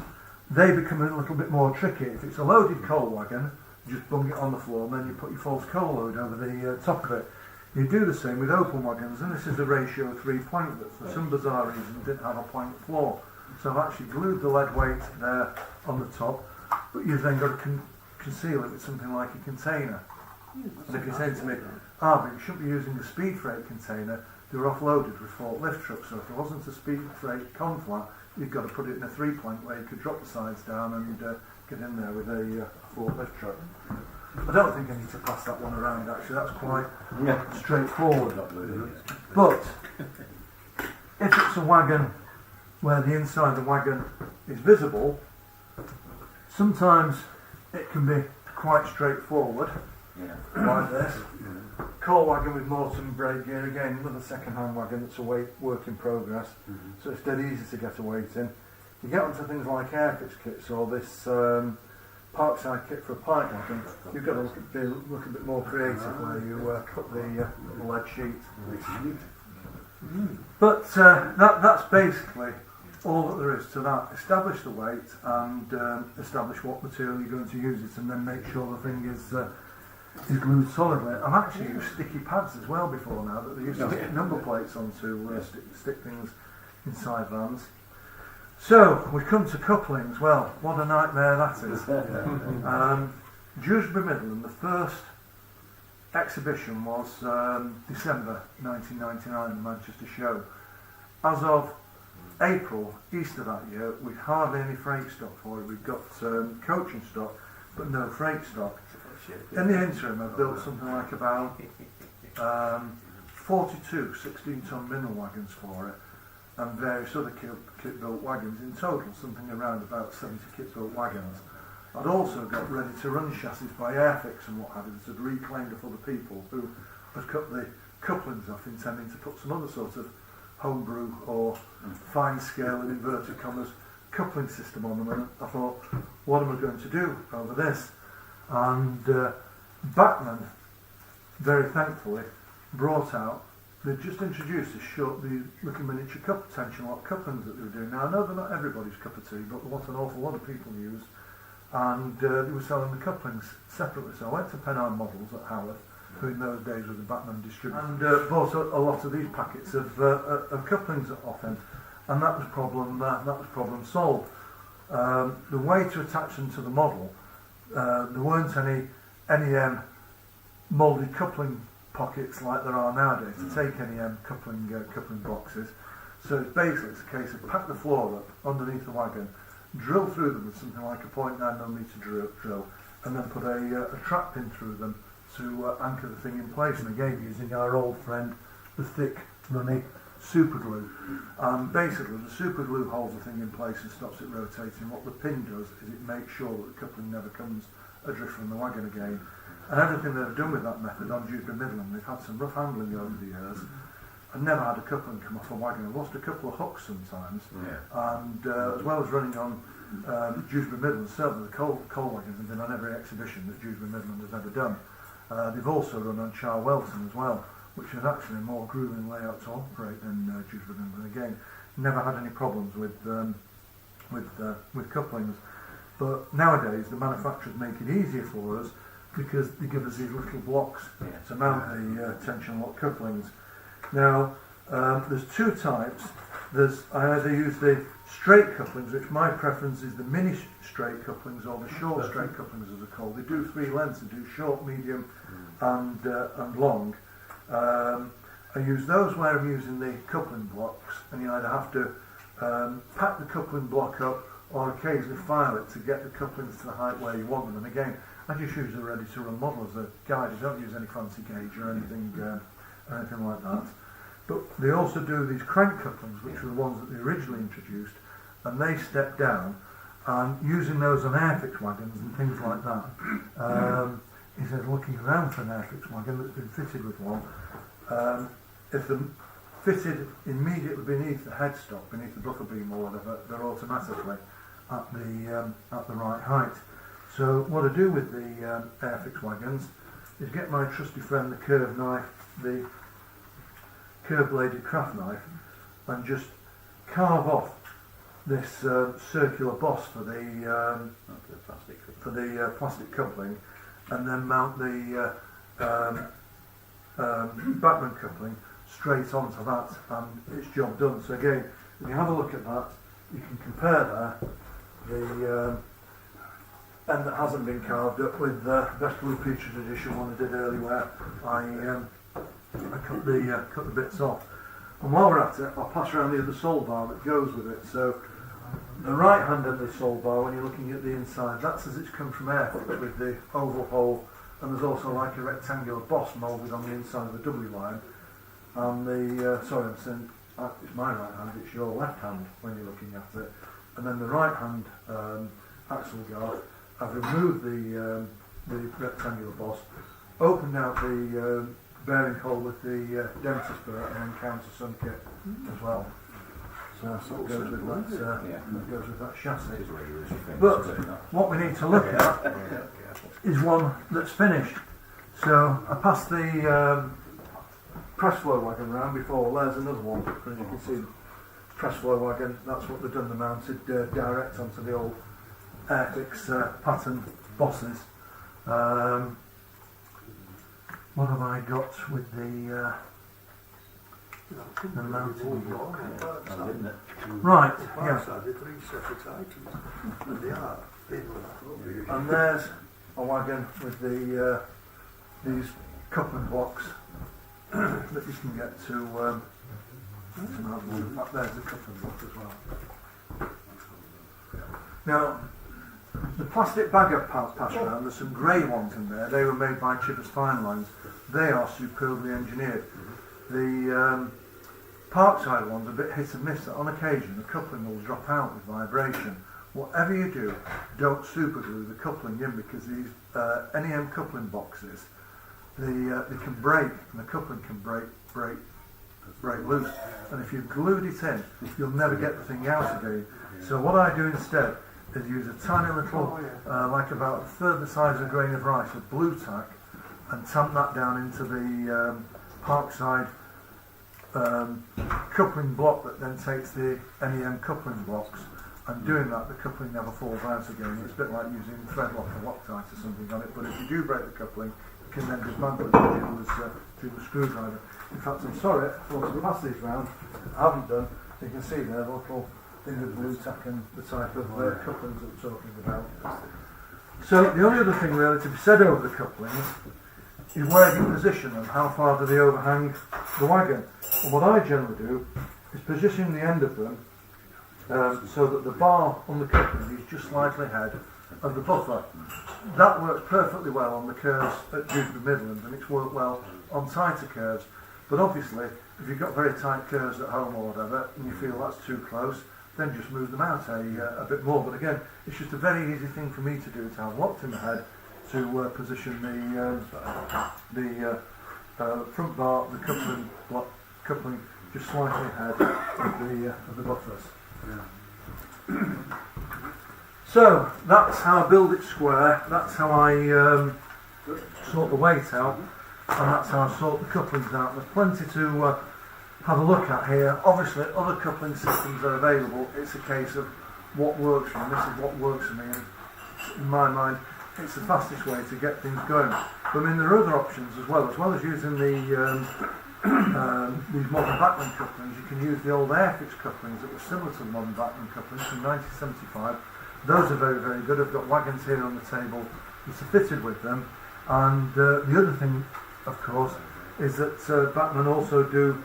they become a little bit more tricky. If it's a loaded coal wagon, you just bung it on the floor and then you put your false coal load over the top of it. You do the same with open wagons, and this is a ratio 3 plank that for some bizarre reason didn't have a plank floor. So I've actually glued the lead weight there on the top, but you've then got to conceal it with something like a container. And if you're saying to me, but you shouldn't be using the speed freight container, they're offloaded with forklift trucks, so if there wasn't a speed freight conflat, you've got to put it in a 3 plank where you could drop the sides down and get in there with a forklift truck. I don't think I need to pass that one around actually, that's quite straightforward. But if it's a wagon where the inside of the wagon is visible, sometimes it can be quite straightforward, like this. Coal wagon with motor and brake gear, again another second-hand wagon that's a work in progress, so it's dead easy to get a weight in. You get onto things like airfix kits or this Parkside kit for a pipe wagon, you've got to look a bit more creative where you put the lead sheet. But that's basically all that there is to that. Establish the weight and establish what material you're going to use it, and then make sure the thing is glued solidly. I've actually used sticky pads as well before now that they used to stick number plates onto stick things inside vans. So, we come to couplings. Well, what a nightmare that is. Dewsbury Midland, the first exhibition was December 1999, the Manchester show. As of April, Easter that year, we'd hardly any freight stock for it. We'd got coaching stock, but no freight stock. In the interim, I built something like about 42 16-ton mineral wagons for it, and various other kit-built wagons. In total, something around about 70 kit-built wagons. I'd also got ready-to-run chassis by Airfix and what have you that had reclaimed off other people who had cut the couplings off, intending to put some other sort of homebrew or fine-scale and inverted commas coupling system on them. And I thought, what am I going to do over this? And Batman, very thankfully, brought out, they've just introduced the little miniature tension lock couplings that they were doing. Now I know they're not everybody's cup of tea, but what an awful lot of people use, and they were selling the couplings separately. So I went to Penarm Models at Haworth, who in those days was the Batman distributor, and bought a lot of these packets of couplings off him, and that was problem solved. The way to attach them to the model, there weren't any NEM moulded coupling pockets like there are nowadays to take NEM coupling boxes. So it's basically a case of pack the floor up underneath the wagon, drill through them with something like a 0.9mm drill, and then put a trap pin through them to anchor the thing in place. And again, using our old friend, the thick, runny super glue. Basically, the super glue holds the thing in place and stops it rotating. What the pin does is it makes sure that the coupling never comes adrift from the wagon again. And everything they've done with that method on Dewsbury Midland, they've had some rough handling over the years. I've never had a coupling come off a wagon. I've lost a couple of hooks sometimes. And as well as running on Dewsbury Midland, certainly the coal wagons have been on every exhibition that Dewsbury Midland has ever done. They've also run on Char Welton as well, which is actually a more grueling layout to operate than Dewsbury Midland. Again, never had any problems with couplings. But nowadays, the manufacturers make it easier for us because they give us these little blocks to mount the tension lock couplings. Now, there's two types. I either use the straight couplings, which my preference is the mini straight couplings or the short straight couplings as they're called. They do three lengths. They do short, medium, and long. I use those where I'm using the coupling blocks, and you either have to pack the coupling block up or occasionally file it to get the couplings to the height where you want them. And again, I just use a ready-to-run model as a guide. I don't use any fancy gauge or anything like that. But they also do these crank couplings, which were the ones that they originally introduced, and they step down, and using those on airfix wagons and things like that. He says looking around for an airfix wagon that's been fitted with one, if they're fitted immediately beneath the headstock, beneath the buffer beam or whatever, they're automatically at the right height. So what I do with the airfix wagons is get my trusty friend the curved knife, the curved bladed craft knife, and just carve off this circular boss for the plastic coupling, and then mount the backman coupling straight onto that, and it's job done. So again, if you have a look at that, you can compare there the end that hasn't been carved up with the Best Blue Peaches edition one I did earlier, where I cut the bits off. And while we're at it, I'll pass around the other sole bar that goes with it. So the right hand end of the sole bar, when you're looking at the inside, that's as it's come from Airfix with the oval hole, and there's also like a rectangular boss moulded on the inside of the W line. And the sorry, I'm saying it's my right hand, it's your left hand when you're looking at it. And then the right hand axle guard, I've removed the rectangular boss, opened out the bearing hole with the dentist burt, and then countersunk it as well. So that's what goes with that. Goes with that chassis. But what we need to look at is one that's finished. So I passed the press flow wagon round before. There's another one. As you can see, press flow wagon. That's what they've done. They mounted direct onto the old Airfix pattern bosses. What have I got with the mounting block? Right, yeah. And there's a wagon with the these coupling blocks that you can get to. There's the coupling block as well. Now, the plastic bag I've passed around, there's some grey ones in there. They were made by Chippers Fine Lines. They are superbly engineered. The Parkside ones are a bit hit and miss. On occasion, the coupling will drop out with vibration. Whatever you do, don't super glue the coupling in, because these NEM coupling boxes, they can break, and the coupling can break loose. And if you've glued it in, you'll never get the thing out again. So what I do instead is use a tiny little, like about a third the size of a grain of rice, of blue tack, and tamp that down into the Parkside coupling block that then takes the NEM coupling blocks, and doing that the coupling never falls out again. It's a bit like using thread lock or Loctite or something on it, but if you do break the coupling, you can then dismantle it through the screwdriver. In fact, I'm sorry, I want to pass these round. I haven't done. You can see there the little thing with blue tack and the type of couplings that we're talking about. So the only other thing really to be said over the couplings is where do you position them, how far do they overhang the wagon. And what I generally do is position the end of them so that the bar on the coupling is just slightly ahead of the buffer. That works perfectly well on the curves at Dewsbury Midland, and it's worked well on tighter curves. But obviously, if you've got very tight curves at home or whatever, and you feel that's too close, then just move them out a bit more. But again, it's just a very easy thing for me to do, to have locked in the head to position the front bar, the coupling just slightly ahead of the buffers. Yeah. So that's how I build it square. That's how I sort the weight out, and that's how I sort the couplings out. There's plenty to have a look at here. Obviously, other coupling systems are available. It's a case of what works for me. This is what works for me, and in my mind, it's the fastest way to get things going. But I mean, there are other options as well as using the these modern backman couplings. You can use the old Airfix couplings that were similar to the modern backman couplings from 1975. Those are very, very good. I've got wagons here on the table that are fitted with them. And the other thing, of course, is that Batman also do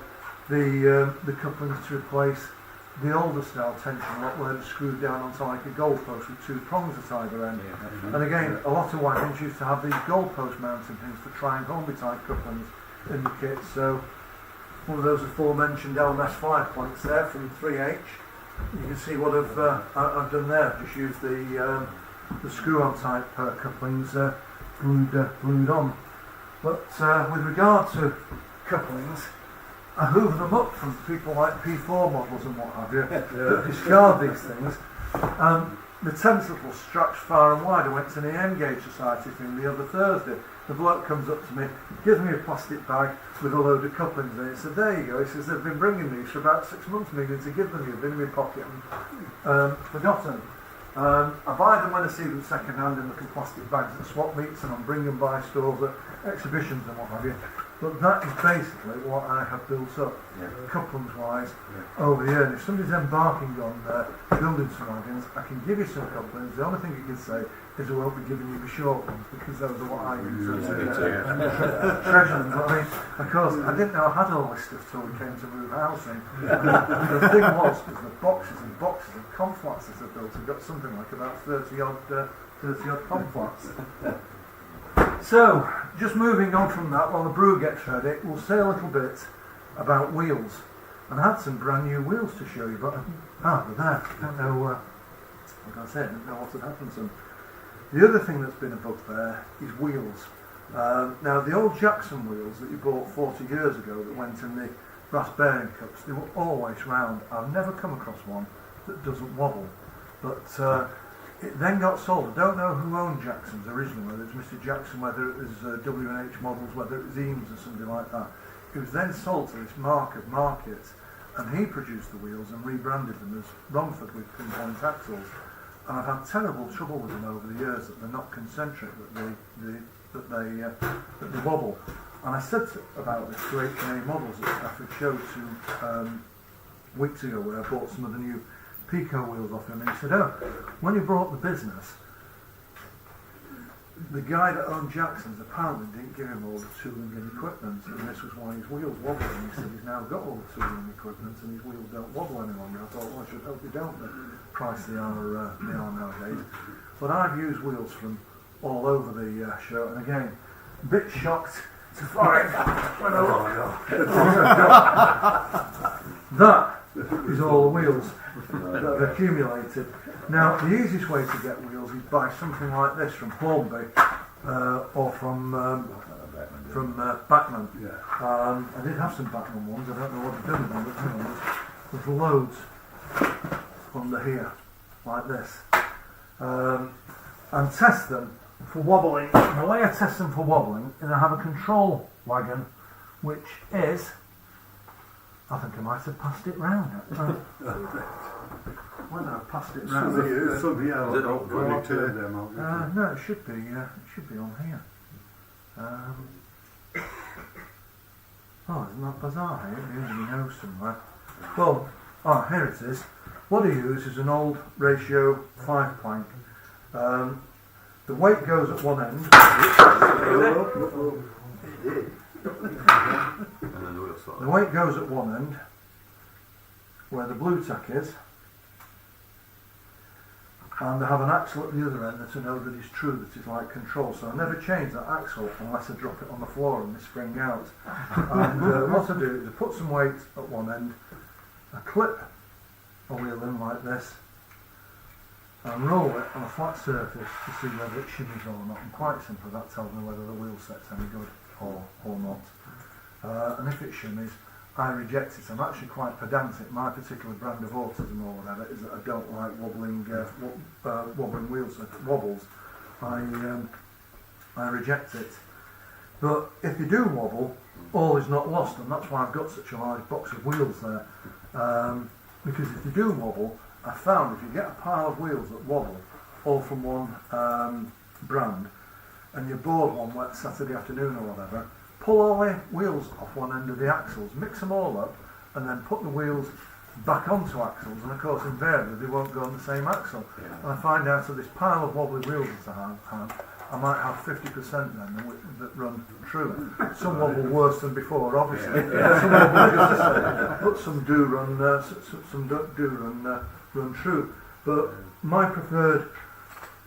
the couplings to replace the older style tension lock where they're screwed down onto like a goalpost with two prongs at either end. And again, a lot of wagons used to have these goalpost mounting things for triangle type couplings in the kit. So one of those aforementioned LMS 5 points there from 3H. You can see what I've done there. Just used the screw-on type couplings glued on. But with regard to couplings, I hoover them up from people like P4 models and what have you that discard these things. The 10th little straps far and wide. I went to the N-Gauge Society thing the other Thursday. The bloke comes up to me, gives me a plastic bag with a load of couplings in it. He said, there you go. He says, they've been bringing these for about 6 months, meaning to give them. You've been in my pocket and forgotten. I buy them when I see them second hand in little plastic bags at swap meets, and I'm bringing them by stores at exhibitions and what have you. But that is basically what I have built up, couplings wise, over the year. And if somebody's embarking on building some wagons, I can give you some couplings. The only thing you can say is I won't be giving you the short ones, because those are what I use to treasure them. But I mean, of course, I didn't know I had all this stuff till we came to move housing. And the thing was the boxes and boxes of conflats that I built. I've got something like about 30 odd conflats. So, just moving on from that, while the brew gets ready, we'll say a little bit about wheels. And I had some brand new wheels to show you, but they're there. I don't know, like I said, I don't know what had happened to them. The other thing that's been a bugbear is wheels. Now, the old Jackson wheels that you bought 40 years ago that went in the brass bearing cups, they were always round. I've never come across one that doesn't wobble. But it then got sold. I don't know who owned Jackson's originally, whether it was Mr. Jackson, whether it was W&H Models, whether it was Eames or something like that. It was then sold to this market, and he produced the wheels and rebranded them as Romford with pinpoint axles. And I've had terrible trouble with them over the years that they're not concentric, that they wobble. And I said about this to H&A Models that Stafford showed 2 weeks ago, where I bought some of the new Pico wheels off him, and he said, when he brought the business, the guy that owned Jackson's apparently didn't give him all the tooling and equipment, and this was why his wheels wobbled. And he said he's now got all the tooling and equipment and his wheels don't wobble any longer. I thought, well, I should hope they don't, the price they are nowadays. But I've used wheels from all over the show, and again, a bit shocked to find when I look. That is all the wheels that have accumulated. Now, the easiest way to get wheels is buy something like this from Hornby or from Bachmann. I did have some Bachmann ones. I don't know what to do with them, but hang on, there's loads under here, like this, and test them for wobbling. And the way I test them for wobbling is I have a control wagon, which is, I think I might have passed it round. Whether I passed it round. No, it should be on here. Isn't that bizarre here? It usually knows somewhere. Well, here it is. What I use is an old ratio 5 plank. The weight goes at one end. The weight goes at one end, where the blue tack is, and I have an axle at the other end that I know that is true, that is like control, so I never change that axle unless I drop it on the floor and they spring out. And what I do is I put some weight at one end, I clip a wheel in like this, and roll it on a flat surface to see whether it shimmies or not, and quite simply that tells me whether the wheel set's any good or not. And if it shimmies, I reject it. I'm actually quite pedantic. My particular brand of autism or whatever is that I don't like wobbling wheels. Wobbles. I reject it. But if you do wobble, all is not lost, and that's why I've got such a large box of wheels there. Because if you do wobble, I found if you get a pile of wheels that wobble, all from one brand, and you're bored one wet Saturday afternoon or whatever, pull all the wheels off one end of the axles, mix them all up, and then put the wheels back onto axles, and of course invariably they won't go on the same axle. And I find out of this pile of wobbly wheels that I have, I might have 50% then that run true. Some wobble worse than before, obviously. Some wobble just the same, but some do run, run true. But my preferred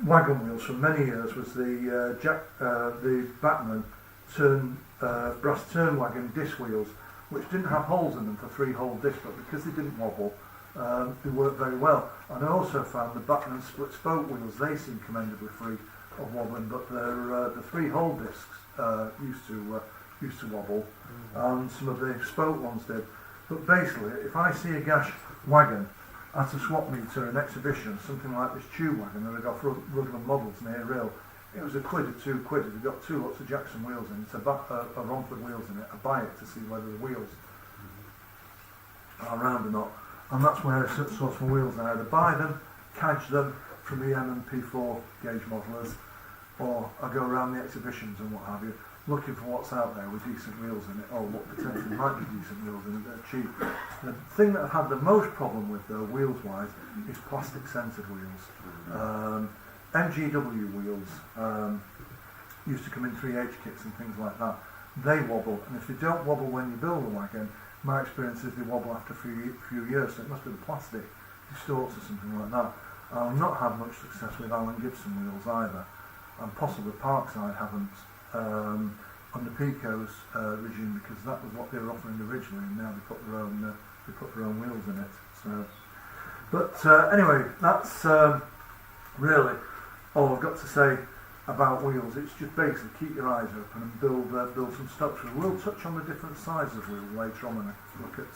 wagon wheels for many years was the Bachmann brass turn wagon disc wheels, which didn't have holes in them for 3-hole discs, but because they didn't wobble, they worked very well. And I also found the Bachmann split spoke wheels, they seem commendably free of wobbling, but the 3-hole discs used to wobble, and some of the spoke ones did. But basically, if I see a gash wagon at a swap meet or an exhibition, something like this tube wagon that I got for Rudman models near Rail, it was £1 or £2. It got 2 lots of Jackson wheels in it, a Romford wheels in it. I buy it to see whether the wheels are round or not, and that's where I source my wheels. I either buy them, cadge them from the M&P4 gauge modelers, or I go around the exhibitions and what have you, looking for what's out there with decent wheels in it, or what potentially might be decent wheels in it that are cheap. The thing that I've had the most problem with, though, wheels-wise, is plastic-centred wheels. MGW wheels used to come in 3H kits and things like that. They wobble, and if they don't wobble when you build a wagon, my experience is they wobble after a few years, so it must be the plastic distorts or something like that. I've not had much success with Alan Gibson wheels either, and possibly Parkside haven't under Pico's regime, because that was what they were offering originally, and now they put their own wheels in it. So, but anyway, that's really all I've got to say about wheels. It's just basically keep your eyes open and build some stocks. We'll touch on the different sizes of wheels later on when I look at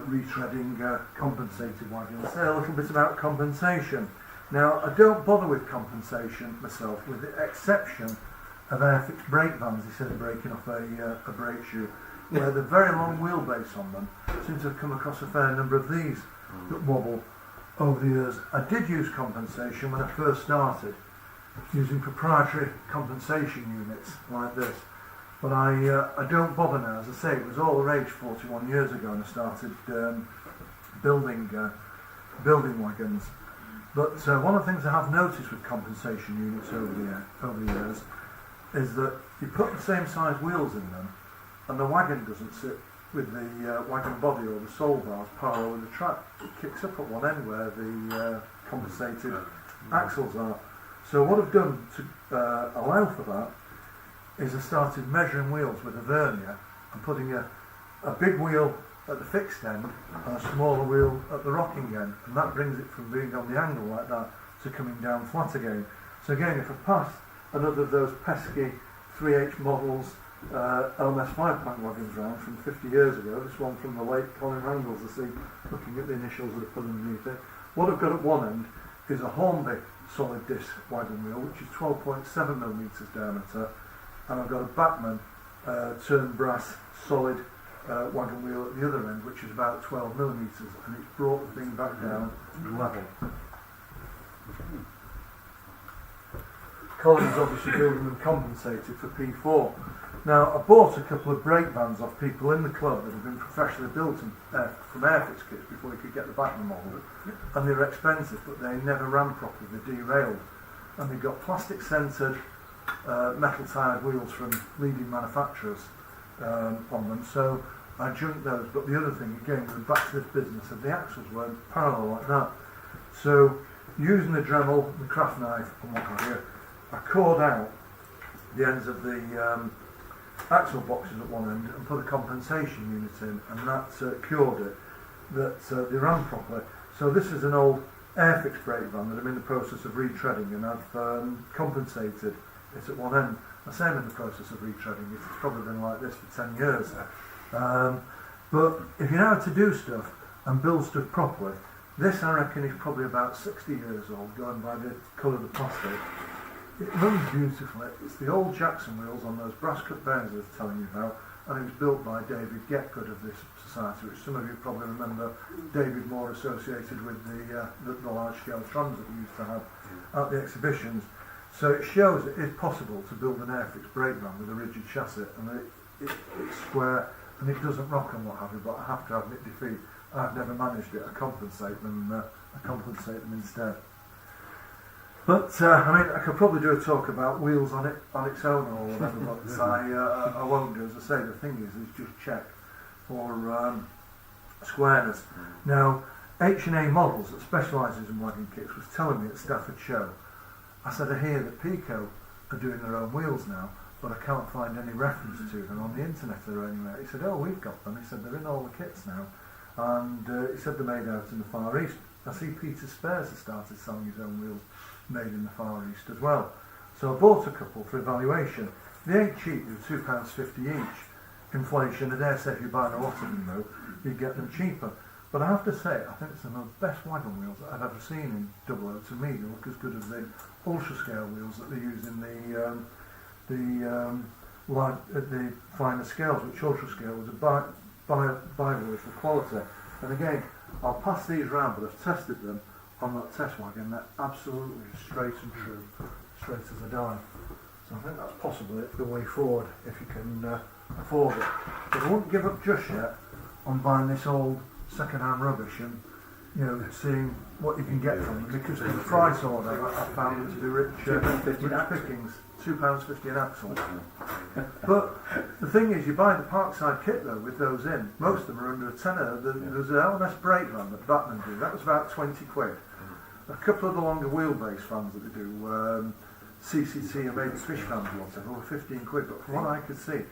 retreading compensated wagons. Say a little bit about compensation. Now, I don't bother with compensation myself, with the exception of Airfix brake vans instead of breaking off a brake shoe, where the very long wheelbase on them seems to have come across a fair number of these that wobble over the years. I did use compensation when I first started, using proprietary compensation units like this, but I don't bother now. As I say, it was all the rage 41 years ago, and I started building wagons. But one of the things I have noticed with compensation units over the years is that you put the same size wheels in them, and the wagon doesn't sit with the wagon body or the sole bars parallel with the track. It kicks up at one end where the compensated axles are. So what I've done to allow for that is I started measuring wheels with a vernier and putting a big wheel at the fixed end and a smaller wheel at the rocking end, and that brings it from being on the angle like that to coming down flat again. So again, if I pass another of those pesky 3H models LMS 5-plank wagons round from 50 years ago, this one from the late Colin Randalls, I see, looking at the initials that are put underneath it, what I've got at one end is a Hornby solid disc wagon wheel, which is 12.7mm diameter, and I've got a Bachmann turn brass solid wagon wheel at the other end, which is about 12mm, and it's brought the thing back down level. Colin's obviously building them compensated for P4. Now, I bought a couple of brake vans off people in the club that have been professionally built from Airfix kits before you could get the Bachmann model, and they were expensive, but they never ran properly, they derailed, and they got plastic centred metal tired wheels from leading manufacturers on them, so I junked those. But the other thing, again, we're back to this business of the axles weren't parallel like that, so using the Dremel, the craft knife and what have you, I cored out the ends of the axle boxes at one end and put a compensation unit in, and that cured it, that they ran properly. So this is an old Airfix brake van that I'm in the process of retreading, and I've compensated it at one end. I say I'm in the process of retreading it, it's probably been like this for 10 years. But if you know how to do stuff and build stuff properly, this I reckon is probably about 60 years old, going by the colour of the plastic. It runs beautifully. It's the old Jackson wheels on those brass cut bearings I was telling you about, and it was built by David Getgood of this society, which some of you probably remember David more associated with the large-scale trams that we used to have at the exhibitions. So it shows it is possible to build an Airfix brake van with a rigid chassis, and it's square and it doesn't rock and what have you, but I have to admit defeat. I've never managed it. I compensate them instead. But I mean, I could probably do a talk about wheels on its own or whatever, but I won't do. As I say, the thing is just check for squareness. Now, H&A Models that specialises in wagon kits was telling me at Stafford Show. I said, I hear that Pico are doing their own wheels now, but I can't find any reference to them on the internet or anywhere. He said, oh, we've got them. He said, they're in all the kits now. And he said they're made out in the Far East. I see Peter Spares has started selling his own wheels made in the Far East as well. So I bought a couple for evaluation. They ain't cheap, they're £2.50 each. Inflation, I dare say if you buy a lot of them though, you get them cheaper. But I have to say, I think it's some of the best wagon wheels that I've ever seen in double O. To me, they look as good as the ultra scale wheels that they use in the finer scales, which ultra scale was a byword for quality. And again, I'll pass these round, but I've tested them on that test wagon. They're absolutely straight and true, straight as a die. So I think that's possibly the way forward if you can afford it. But I won't give up just yet on buying this old second-hand rubbish and seeing what you can get from them, because for the price order I found it to be rich pickings. £2.50 an axle. But the thing is, you buy the Parkside kit though with those in. Most of them are under a tenner. There's an LMS brake van that Batman do. That was about 20 quid. A couple of the longer wheelbase fans that they do, CCT and maybe fish fans or whatever, were 15 quid. But from what I could see,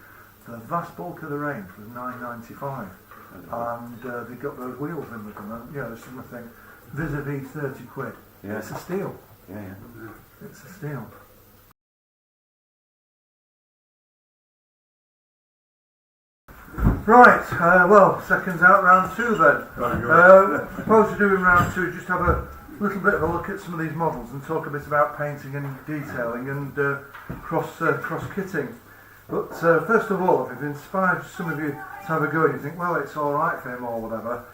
the vast bulk of the range was £9.95. And they got those wheels in with them. And there's something vis-a-vis 30 quid. Yeah. It's a steal. Yeah. It's a steal. Right, well, seconds out, round two then. Opposed to doing round two, just have a little bit of a look at some of these models and talk a bit about painting and detailing and cross-kitting. But first of all, if it inspired some of you to have a go and you think, well, it's alright for him or whatever,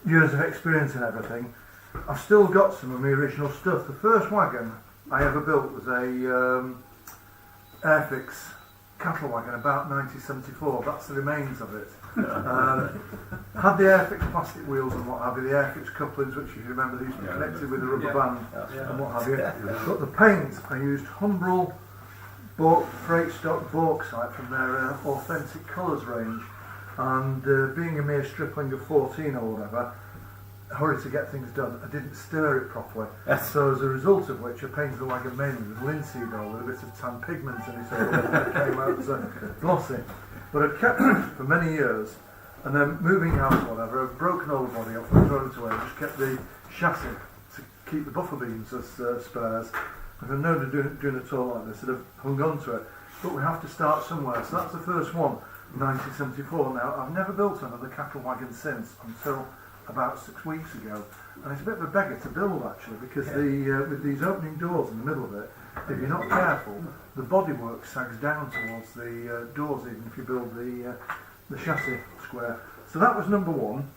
years of experience and everything, I've still got some of my original stuff. The first wagon I ever built was a Airfix cattle wagon, about 1974. That's the remains of it. Had the Airfix plastic wheels and what have you, the Airfix couplings, which if you remember, these were connected with a rubber band and what have you. But the paint, I used Humbrol freight stock bauxite from their authentic colours range, and being a mere stripling of 14 or whatever, hurry to get things done, I didn't stir it properly. So as a result of which I painted the wagon mainly with linseed oil with a bit of tan pigment in it, so it came out glossy. But I've kept it for many years, and then moving house or whatever, I've broken all the body off and thrown it away, just kept the chassis to keep the buffer beams as spares. If I've known to doing it all like this, I'd have hung on to it. But we have to start somewhere, so that's the first one, 1974. Now, I've never built another cattle wagon since, until about 6 weeks ago, and it's a bit of a beggar to build actually, because with these opening doors in the middle of it, if you're not careful, the bodywork sags down towards the doors, even if you build the chassis square. So that was number one.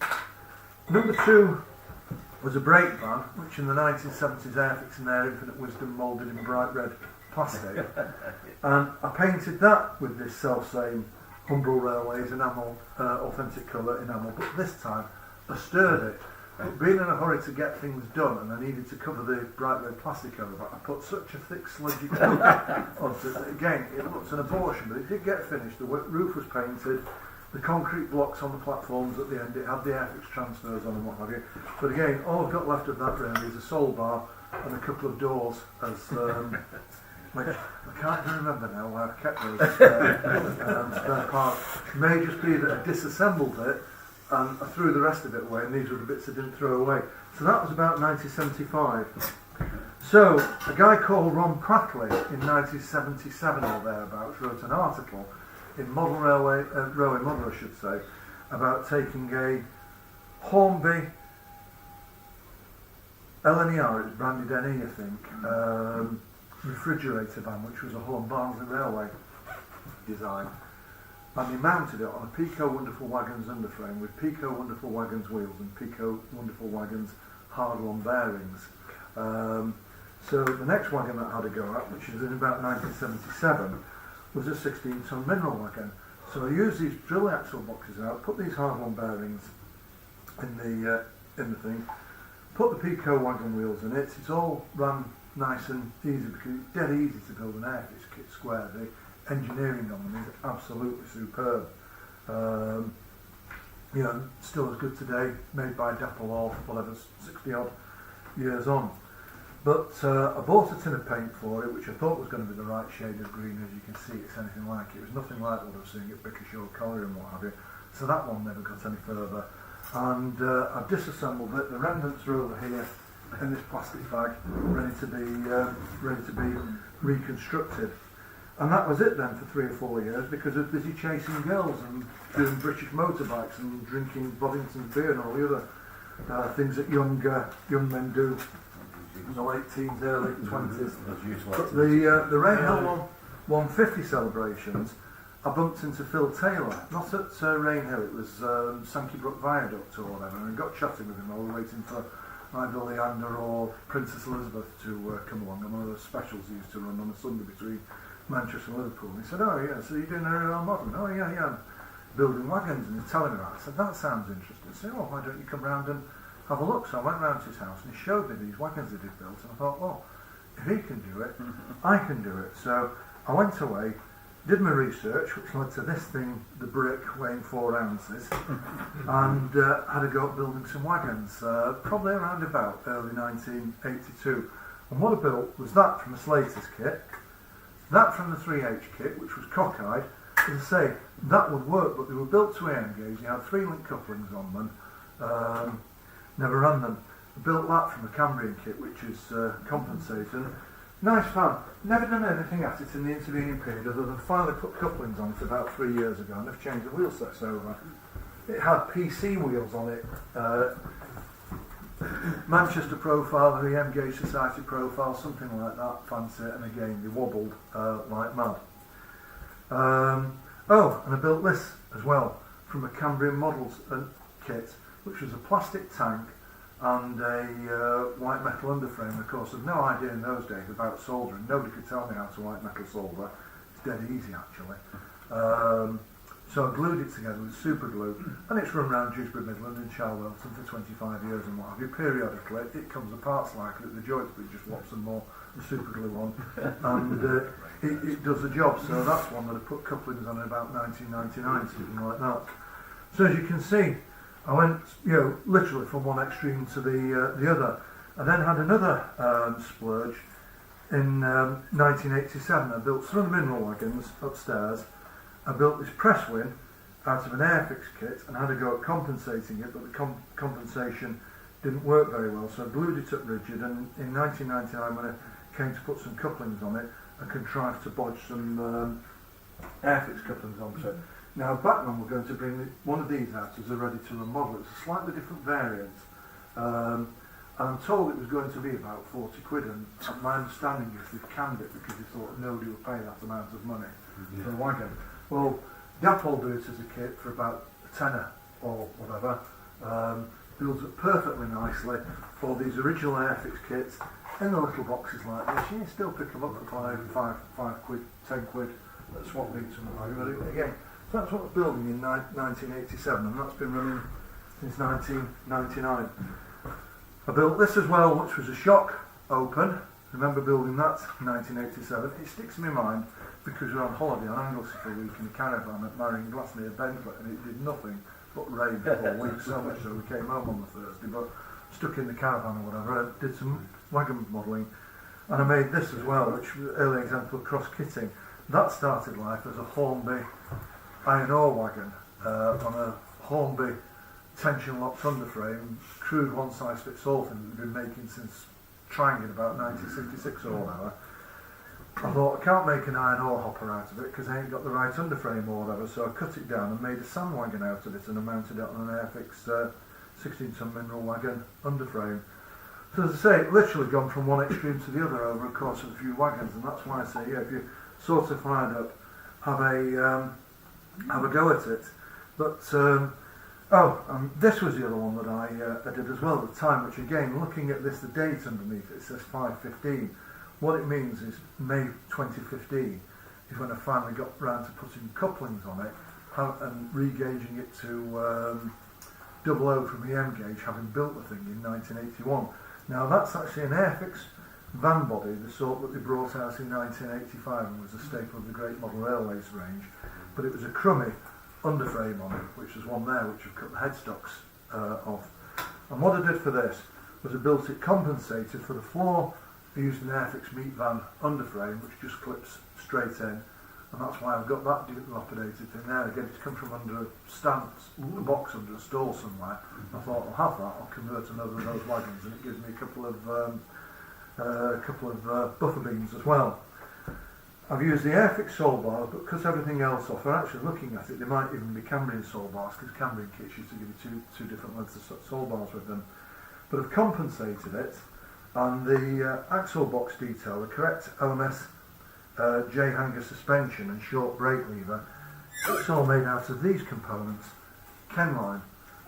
Number two was a brake van, which in the 1970s Airfix in their infinite wisdom moulded in bright red plastic, and I painted that with this self-same Humbrol Railways enamel, authentic colour enamel, but this time I stirred it. But being in a hurry to get things done, and I needed to cover the bright red plastic over it, I put such a thick sludgy coat onto it that again, it looked an abortion, but it did get finished. The roof was painted, the concrete blocks on the platforms at the end, it had the Airfix transfers on and what have you. But again, all I've got left of that really is a sole bar and a couple of doors as which I can't even remember now where I've kept those spare parts. It may just be that I disassembled it and I threw the rest of it away, and these were the bits I didn't throw away. So that was about 1975. So a guy called Ron Prattley in 1977 or thereabouts wrote an article in Model Railway Model, I should say, about taking a Hornby LNER, it was branded NE I think, refrigerator van, which was a Holland Barnsley Railway design, and he mounted it on a Pico Wonderful Wagons underframe with Pico Wonderful Wagons wheels and Pico Wonderful Wagons hard-on bearings. So the next wagon that I had a go at, which is in about 1977, was a 16-ton mineral wagon. So I used these drill axle boxes out, put these hard-on bearings in the thing, put the Pico wagon wheels in it. It's all ran nice and easy because it's dead easy to build an Airfix kit square. The engineering on them is absolutely superb. You know, still as good today, made by Dapple or whatever, 60 odd years on. But I bought a tin of paint for it, which I thought was going to be the right shade of green. As you can see, it's anything like it. It was nothing like what I was seeing at Bickershaw Colliery and what have you. So that one never got any further. And I've disassembled it. The remnants are over here in this plastic bag, ready to be reconstructed. And that was it then for 3 or 4 years, because I was busy chasing girls and doing British motorbikes and drinking Boddington beer and all the other things that young men do in the late teens, early 20s. But the Rainhill 150 celebrations, I bumped into Phil Taylor, not at Rainhill, it was Sankey Brook Viaduct or whatever, and I got chatting with him while we were waiting for either Leander or Princess Elizabeth to come along on one of those specials he used to run on a Sunday between Manchester and Liverpool. And he said, oh yeah, so you're doing a real modern? Oh yeah, I'm building wagons. And he's telling me that. I said, that sounds interesting. I said, oh, why don't you come round and have a look? So I went round to his house and he showed me these wagons that he'd built, and I thought, well, if he can do it, I can do it. So I went away, did my research, which led to this thing, the brick weighing 4 ounces, and had a go at building some wagons, probably around about early 1982. And what I built was that from a Slater's kit, that from the 3H kit, which was cockeyed. As I say, that would work, but they were built to AM gauge. You had 3-link couplings on them. Never ran them. I built that from a Cambrian kit, which is compensating. Nice fun. Never done anything at it in the intervening period other than finally put couplings on it about 3 years ago, and I've changed the wheel sets over. It had PC wheels on it, Manchester profile, the AM Gauge Society profile, something like that, fancy it, and again they wobbled like mad. Oh, and I built this as well from a Cambrian Models kit, which was a plastic tank and a white metal underframe. Of course, I've no idea in those days about soldering. Nobody could tell me how to white metal solder. It's dead easy actually. So I glued it together with super glue, and it's run around Dewsbury Midland and Charlwelton for 25 years and what have you. Periodically it comes apart slightly at the joints, but it just whops some more super glue on, and it does the job. So that's one that I put couplings on in about 1999, something like that. So as you can see, I went, literally from one extreme to the other. I then had another splurge in 1987. I built some of the mineral wagons upstairs. I built this press wing out of an Airfix kit and had a go at compensating it, but the compensation didn't work very well, so I glued it up rigid, and in 1999 when I came to put some couplings on it, I contrived to bodge some Airfix couplings onto it. Now back when we're going to bring one of these out as a ready-to-run model. It's a slightly different variant, and I'm told it was going to be about 40 quid, and my understanding is they've canned it because they thought nobody would pay that amount of money for a wagon. Well, Dapple do it as a kit for about a tenner or whatever. Builds it perfectly nicely for these original Airfix kits in the little boxes like this. You can still pick them up for 5 quid, 10 quid at swap meets and what have you. But again, so that's what I was building in 1987, and that's been running since 1999. I built this as well, which was a shock open. Remember building that in 1987. It sticks in my mind because we were on holiday on Anglesey for a week in a caravan at Marion Glass near Bentley, and it did nothing but rain for a week, so much so we came home on the Thursday, but stuck in the caravan or whatever. I did some wagon modelling, and I made this as well, which was an early example of cross-kitting. That started life as a Hornby iron ore wagon on a Hornby tension-locked underframe, crude one-size-fits-all thing that we've been making since trying in about 1966 or whatever. I thought, I can't make an iron ore hopper out of it because I ain't got the right underframe or whatever, so I cut it down and made a sand wagon out of it, and I mounted it on an Airfix 16-ton mineral wagon underframe. So as I say, it literally gone from one extreme to the other over a course of a few wagons, and that's why I say, if you sort of fired up, have a go at it. But this was the other one that I did as well at the time, which again, looking at this, the date underneath it says 5/15. What it means is May 2015 is when I finally got round to putting couplings on it and re-gauging it to double O from the M gauge, having built the thing in 1981. Now that's actually an Airfix van body, the sort that they brought out in 1985 and was a staple of the Great Model Railways range, but it was a crummy underframe on it, which was one there which I've cut the headstocks off. And what I did for this was I built it compensated for the floor. I used an Airfix meat van underframe which just clips straight in, and that's why I've got that dilapidated thing there. Again, it's come from under a stand, a box under a stall somewhere. I thought I'll have that, I'll convert another of those wagons, and it gives me a couple of buffer beams as well. I've used the Airfix sole bars, but because everything else off, I'm actually looking at it, they might even be Cambrian sole bars, because Cambrian kits used to give you two different lengths of sole bars with them. But I've compensated it, and the axle box detail, the correct OMS J-hanger suspension and short brake lever, it's all made out of these components, Kenline,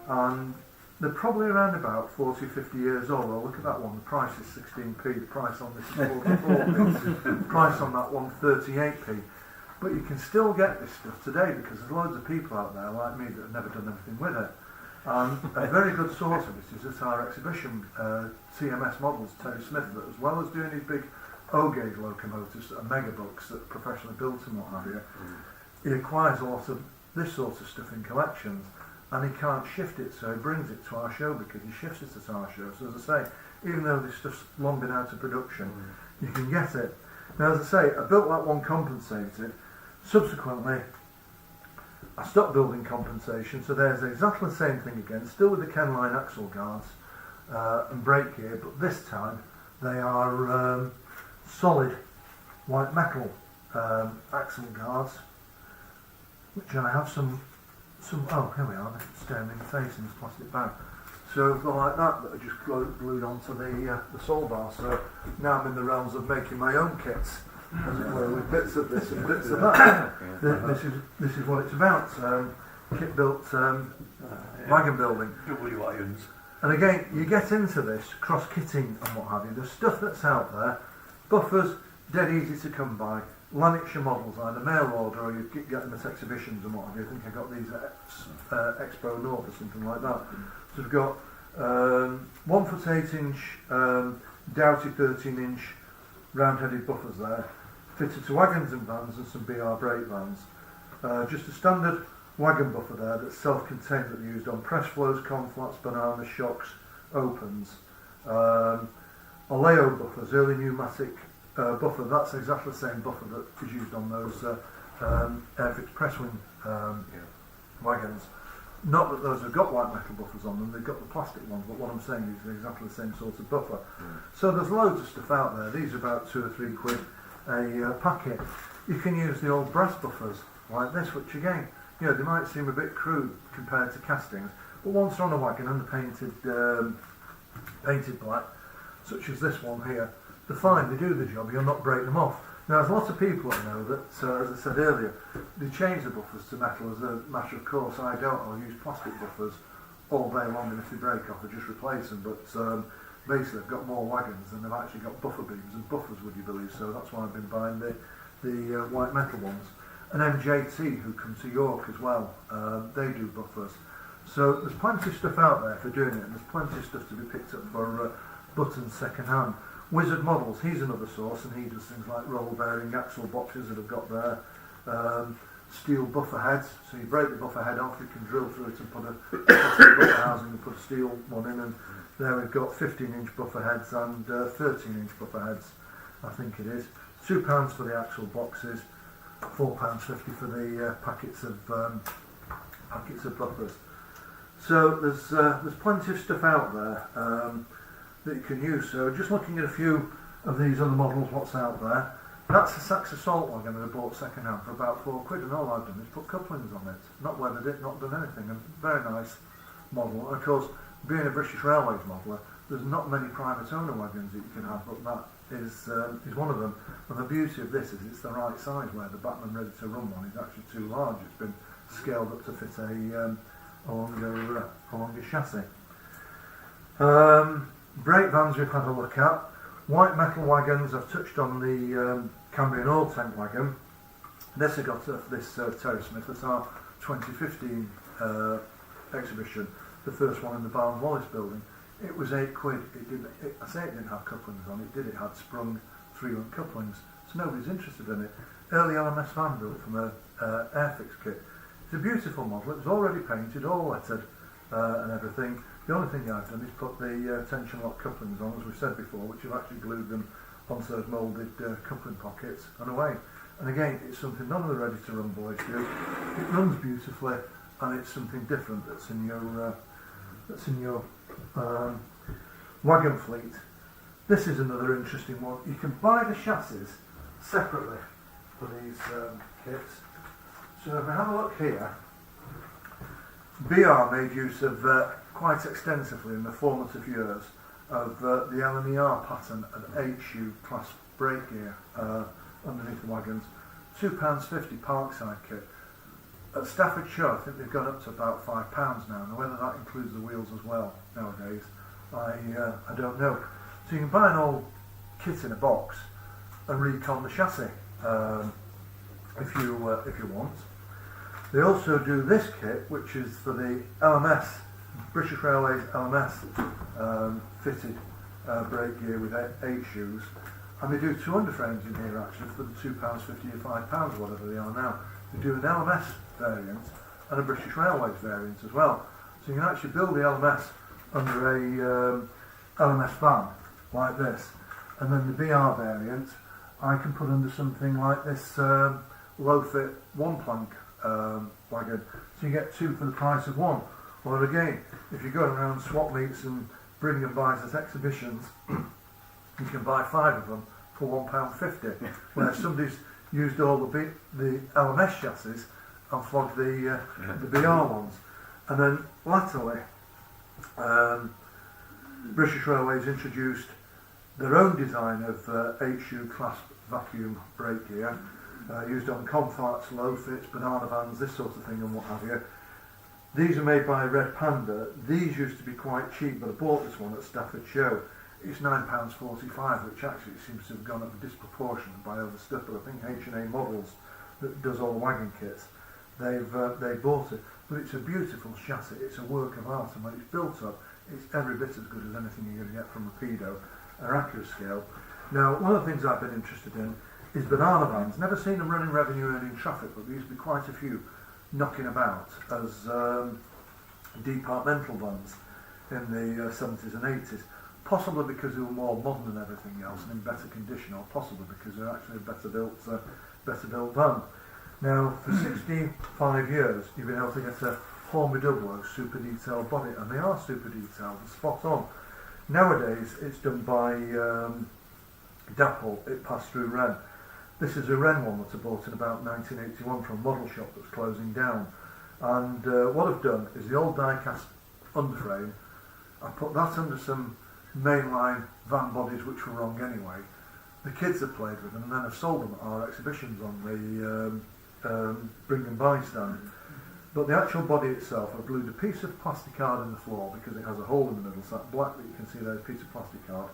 and they're probably around about 40-50 years old. Well, look at that one, the price is 16p, the price on this is 44p, the price on that one 38p. But you can still get this stuff today because there's loads of people out there like me that have never done anything with it. And a very good source of it is at our exhibition, TMS Models, Terry Smith, that as well as doing his big O-gauge locomotives that are mega books that are professionally built and what have you, he acquires a lot of this sort of stuff in collections. And he can't shift it, so he brings it to our show because he shifts it at our show. So as I say, even though this stuff's long been out of production, you can get it. Now as I say, I built that one compensated. Subsequently, I stopped building compensation, so there's exactly the same thing again, still with the Kenline axle guards and brake gear, but this time they are solid white metal axle guards, which I have some, oh, here we are, they're staring in the face in this plastic bag. So they're like that are just glued onto the sole bar. So now I'm in the realms of making my own kits, as it were, with bits of this and bits of that. This is what it's about, kit built wagon building. Wagons. And again, you get into this, cross-kitting and what have you, there's stuff that's out there, buffers, dead easy to come by, Lanarkshire models, either mail order or you get them at exhibitions and what have you. I think I got these at Expo North or something like that. So we've got 1 foot 8 inch Doughty 13 inch round-headed buffers there, fitted to wagons and vans and some BR brake vans. Just a standard wagon buffer there that's self-contained, that used on press flows, conflats, bananas, shocks, opens. Oleo buffers, early pneumatic buffer, that's exactly the same buffer that is used on those Airfix press wing wagons. Not that those have got white metal buffers on them, they've got the plastic ones, but what I'm saying is exactly the same sort of buffer. So there's loads of stuff out there. These are about £2 or £3 a packet. You can use the old brass buffers like this, which again, you know, they might seem a bit crude compared to castings, but once they're on a wagon and they're painted black, such as this one here, they're fine, they do the job, you'll not break them off. Now there's lots of people I know that, as I said earlier, they change the buffers to metal as a matter of course. I don't, I'll use plastic buffers all day long, and if they break off I just replace them, but basically I've got more wagons than they've actually got buffer beams and buffers, would you believe, so that's why I've been buying the white metal ones. And MJT, who come to York as well, they do buffers. So there's plenty of stuff out there for doing it, and there's plenty of stuff to be picked up for buttons second hand. Wizard Models, he's another source, and he does things like roll bearing axle boxes that have got there, steel buffer heads, so you break the buffer head off, you can drill through it and put a plastic buffer housing and put a steel one in, and there we've got 15-inch buffer heads and 13-inch buffer heads, I think it is. £2 for the axle boxes, £4.50 for the packets of buffers. So there's plenty of stuff out there that you can use. So just looking at a few of these other models, what's out there. That's a Saxa salt wagon that I bought second hand for about £4, and all I've done is put couplings on it, not weathered it, not done anything. A very nice model. And of course, being a British Railways modeler, there's not many private owner wagons that you can have, but that is one of them. And the beauty of this is it's the right size, where the Batman Ready to Run one is actually too large. It's been scaled up to fit a longer chassis. Brake vans we've had a look at. White metal wagons, I've touched on the Cambrian oil tank wagon. This I got at this Terry Smith at our 2015 exhibition. the first one in the Barnes Wallace building. It was £8. I say it didn't have couplings on it, it had sprung 3-link couplings, so nobody's interested in it. Early LMS van built from a Airfix kit. It's a beautiful model, it was already painted, all lettered and everything. The only thing I've done is put the tension lock couplings on, as we said before, which have actually glued them onto those moulded coupling pockets and away. And again, it's something none of the ready-to-run boys do. It runs beautifully, and it's something different that's in your wagon fleet. This is another interesting one. You can buy the chassis separately for these kits. So if we have a look here, BR made use of quite extensively in the formative years of the LMER pattern and HU class brake gear underneath the wagons. £2.50 Parkside kit. At Staffordshire, I think they've gone up to about £5 now. Now whether that includes the wheels as well nowadays, I don't know. So you can buy an old kit in a box and recon the chassis if you want. They also do this kit, which is for the LMS, British Railways LMS fitted brake gear with 8 shoes, and they do 2 underframes in here actually for the £2.50 or £5, whatever they are now. They do an LMS variant and a British Railways variant as well. So you can actually build the LMS under a LMS van like this, and then the BR variant I can put under something like this low fit 1-plank wagon. So you get 2 for the price of 1. Or again, if you go around swap meets and bring and buys at exhibitions, you can buy 5 of them for £1.50. Where somebody's used all the LMS chassis and flogged the BR ones. And then latterly, British Railways introduced their own design of HU class vacuum brake gear, used on Conflats, low fits, banana vans, this sort of thing and what have you. These are made by Red Panda. These used to be quite cheap, but I bought this one at Stafford Show. It's £9.45, which actually seems to have gone up disproportionate by other stuff, but I think H&A Models, that does all the wagon kits, they bought it. But it's a beautiful chassis, it's a work of art, and when it's built up, it's every bit as good as anything you're going to get from Rapido or Accurascale. Now, one of the things I've been interested in is banana vans. Never seen them running revenue earning traffic, but there used to be quite a few knocking about as departmental vans in the 70s and 80s. Possibly because they were more modern than everything else and in better condition, or possibly because they're actually a better built van. Now, for 65 years, you've been able to get a Hornby Dublo super detailed body, and they are super detailed, spot on. Nowadays, it's done by Dapple. It passed through Wren. This is a Wren one that I bought in about 1981 from a model shop that's closing down. And what I've done is the old die-cast underframe, I put that under some mainline van bodies which were wrong anyway. The kids have played with them, and then I've sold them at our exhibitions on the bring and buy stand. But the actual body itself, I glued a piece of plastic card in the floor because it has a hole in the middle, so that black that you can see there is a piece of plastic card.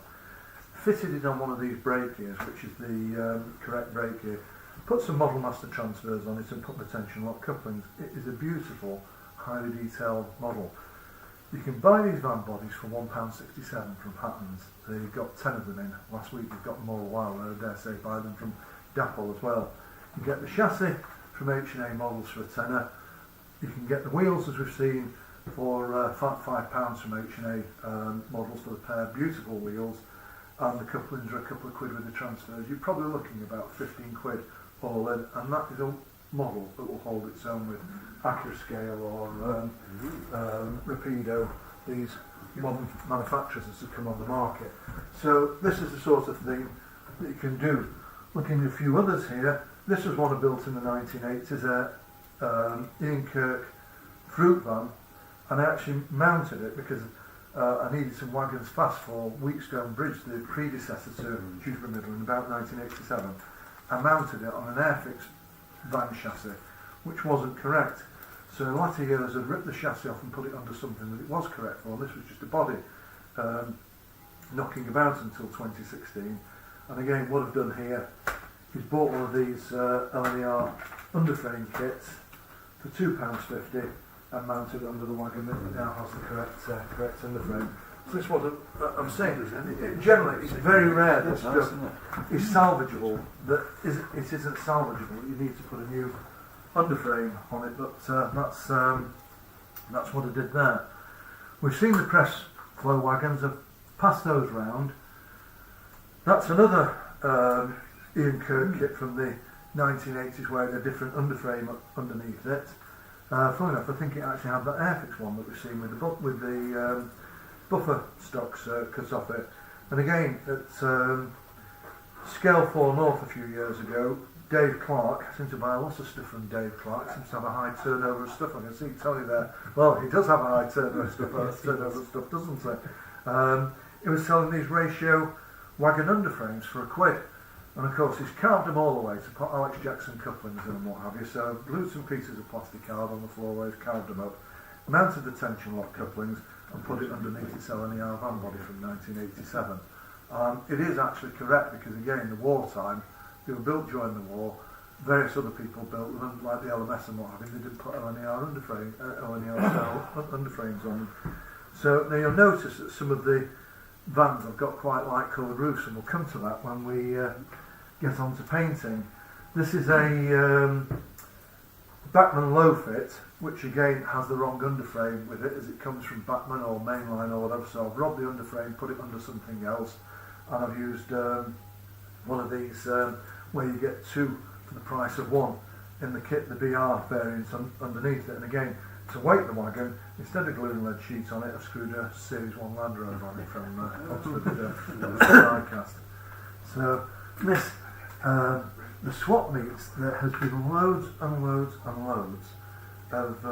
Fitted it on one of these brake gears, which is the correct brake gear. Put some Model Master transfers on it and put the tension lock couplings. It is a beautiful, highly detailed model. You can buy these van bodies for £1.67 from Pattons. They've got 10 of them in. Last week they've got them all a while. I dare say buy them from Dapple as well. You get the chassis from H&A Models for a tenner. You can get the wheels, as we've seen, for £5 from H&A Models for the pair. Beautiful wheels. And the couplings are a couple of quid with the transfers. You're probably looking about 15 quid all in, and that is a model that will hold its own with Accurascale or Rapido, these modern manufacturers as have come on the market. So this is the sort of thing that you can do. Looking at a few others here, this was one I built in the 1980s, Ian Kirk fruit van, and I actually mounted it because I needed some wagons fast for Wheatstone Bridge, the predecessor to Dewsbury Middle, in about 1987. I mounted it on an Airfix van chassis, which wasn't correct. So in latter years I've ripped the chassis off and put it under something that it was correct for. This was just a body knocking about until 2016. And again, what I've done here is bought one of these LMER underframe kits for £2.50, and mounted under the wagon that now has the correct underframe. So this is what I'm saying. Generally, it's very rare that stuff is salvageable. That it isn't salvageable. You need to put a new underframe on it. But that's what I did there. We've seen the press flow wagons. I've passed those round. That's another Ian Kirk kit from the 1980s, where they had a different underframe underneath it. Funnily enough, I think it actually had that Airfix one that we've seen with the buffer stocks cut off it. And again, at Scale 4 North a few years ago, Dave Clark, I seem to buy lots of stuff from Dave Clark, seems to have a high turnover of stuff. I can see Tony there. Well, he does have a high turnover of stuff, doesn't he? He was selling these ratio wagon underframes for £1. And of course he's carved them all the way to put Alex Jackson couplings in and what have you. So glued some pieces of plastic card on the floorways, carved them up, mounted the tension lock couplings and put it underneath its LNER van body from 1987. It is actually correct because again, the wartime, they were built during the war. Various other people built them, like the LMS and what have you. They didn't put LNER underframes on them. So now you'll notice that some of the vans have got quite light coloured roofs, and we'll come to that when we get on to painting. This is a Bachmann low fit, which again has the wrong underframe with it, as it comes from Bachmann or Mainline or whatever. So I've robbed the underframe, put it under something else, and I've used one of these where you get two for the price of one in the kit, the BR variant underneath it. And again, to weight the wagon, instead of gluing lead sheets on it, I've screwed a Series 1 Land Rover on it from Oxford diecast. So this, the swap meets, there has been loads and loads and loads of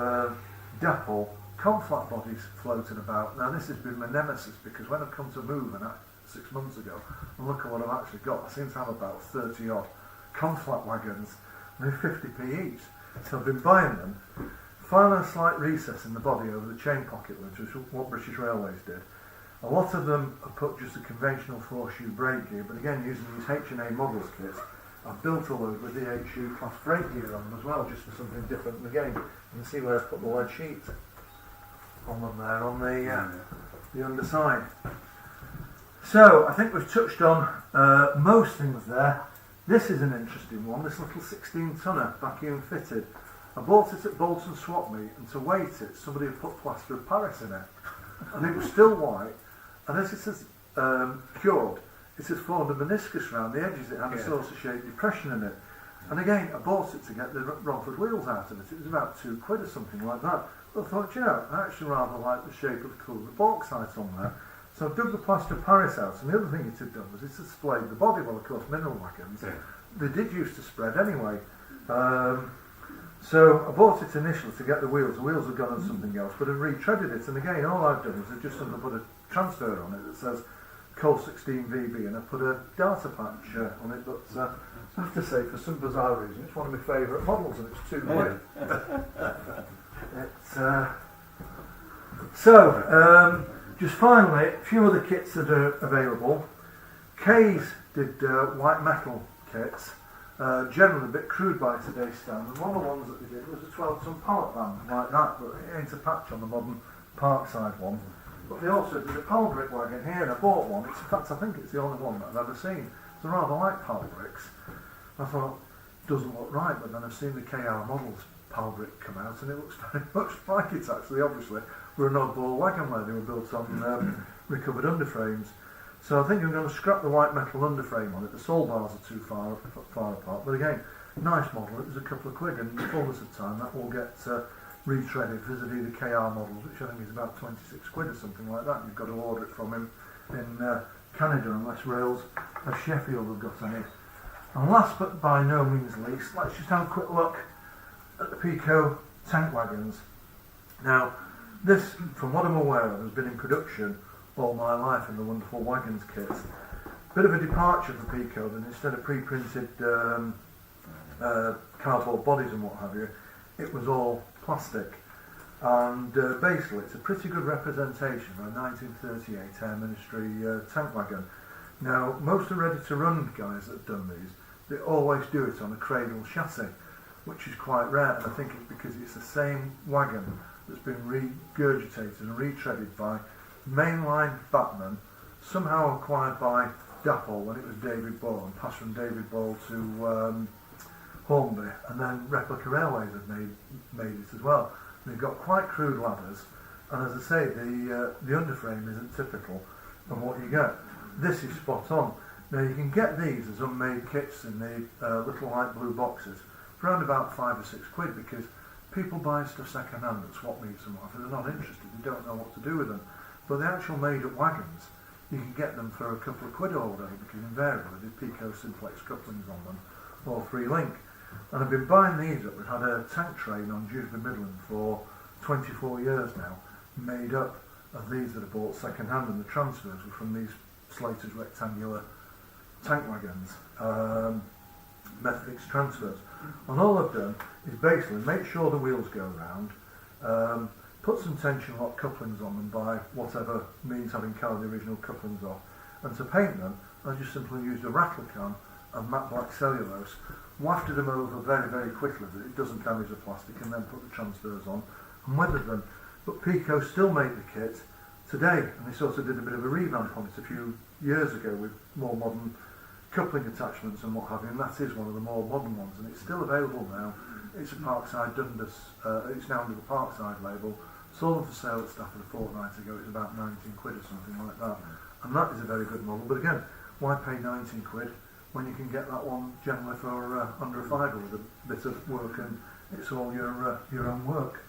Dapple conflat bodies floating about. Now this has been my nemesis, because when I've come to move 6 months ago, and look at what I've actually got, I seem to have about 30 odd conflat wagons, and they're 50p each. So I've been buying them. Finally, a slight recess in the body over the chain pocket lids, which is what British Railways did. A lot of them have put just a conventional 4-shoe brake gear, but again, using these H&A models kits, I've built a load with the 8-shoe class brake gear on them as well, just for something different. And again, you can see where I've put the lead sheet on them there, on the underside. So, I think we've touched on most things there. This is an interesting one, this little 16-tonner vacuum fitted. I bought it at Bolton Swap Meet, and to weight it, somebody had put plaster of Paris in it. And it was still white, and as it has cured, it has formed a meniscus around the edges. It had a saucer shaped depression in it. And again, I bought it to get the Romford wheels out of it. It was about £2 or something like that. But I thought, I actually rather like the shape of the colour of the bauxite on there. So I dug the plaster of Paris out, and the other thing it had done was it had splayed the body. Well, of course, mineral wagons, they did used to spread anyway. So I bought it initially to get the wheels. The wheels have gone on something else, but I've retreaded it, and again, all I've done is I've just put a transfer on it that says Col 16 VB, and I put a data patch on it, but I have to say, for some bizarre reason, it's one of my favourite models, and it's £2. Just finally, a few other kits that are available. K's did white metal kits. Generally a bit crude by today's standards. One of the ones that they did was a 12-ton pallet van like that, but it ain't a patch on the modern Parkside one. But they also did a pile brick wagon here, and I bought one. In fact, I think it's the only one that I've ever seen. So I rather like pile bricks. I thought, doesn't look right, but then I've seen the KR models pile brick come out, and it looks very much like it's actually, obviously, were an oddball wagon where they were built on recovered underframes. So I think I'm going to scrap the white metal underframe on it. The sole bars are too far apart, but again, nice model. It was a couple of £2, and in the fullness of time that will get retreaded vis-a-vis the KR models, which I think is about £26 or something like that. You've got to order it from him in Canada, unless Rails of Sheffield have got any. And last but by no means least, let's just have a quick look at the Pico tank wagons. Now, this, from what I'm aware of, has been in production all my life in the wonderful Wagons kits. Bit of a departure for Pico, than instead of pre-printed cardboard bodies and what have you, it was all plastic. And basically it's a pretty good representation of a 1938 Air Ministry tank wagon. Now, most of the ready-to-run guys that have done these, they always do it on a cradle chassis, which is quite rare, and I think it's because it's the same wagon that's been regurgitated and retreaded by mainline backmen, somehow acquired by Dapple when it was David Ball, and passed from David Ball to Hornby, and then Replica Railways have made it as well. They've got quite crude ladders, and as I say, the underframe isn't typical of what you get. This is spot on. Now you can get these as unmade kits in the little light blue boxes for around about £5 or £6 because people buy stuff second hand at swap meets and whatever. They're not interested, they don't know what to do with them. But the actual made up wagons, you can get them for a couple of quid all day because invariably there's Pico Simplex couplings on them or 3-link. And I've been buying these up. We've had a tank train on Dewsbury Midland for 24 years now, made up of these that are bought second hand, and the transfers were from these Slater's rectangular tank wagons, Methodix transfers. And all I've done is basically make sure the wheels go round, put some tension lock couplings on them by whatever means, having carried the original couplings off, and to paint them I just simply used a rattle can and matte black cellulose, wafted them over very, very quickly that it doesn't damage the plastic, and then put the transfers on and weathered them. But Pico still make the kit today, and they sort of did a bit of a revamp on it a few years ago with more modern coupling attachments and what have you, and that is one of the more modern ones, and it's still available now. It's a Parkside Dundas, it's now under the Parkside label, sold them for sale at Stafford a fortnight ago. It's about 19 quid or something like that, and that is a very good model. But again, why pay 19 quid when you can get that one generally for under a fiver with a bit of work, and it's all your own work,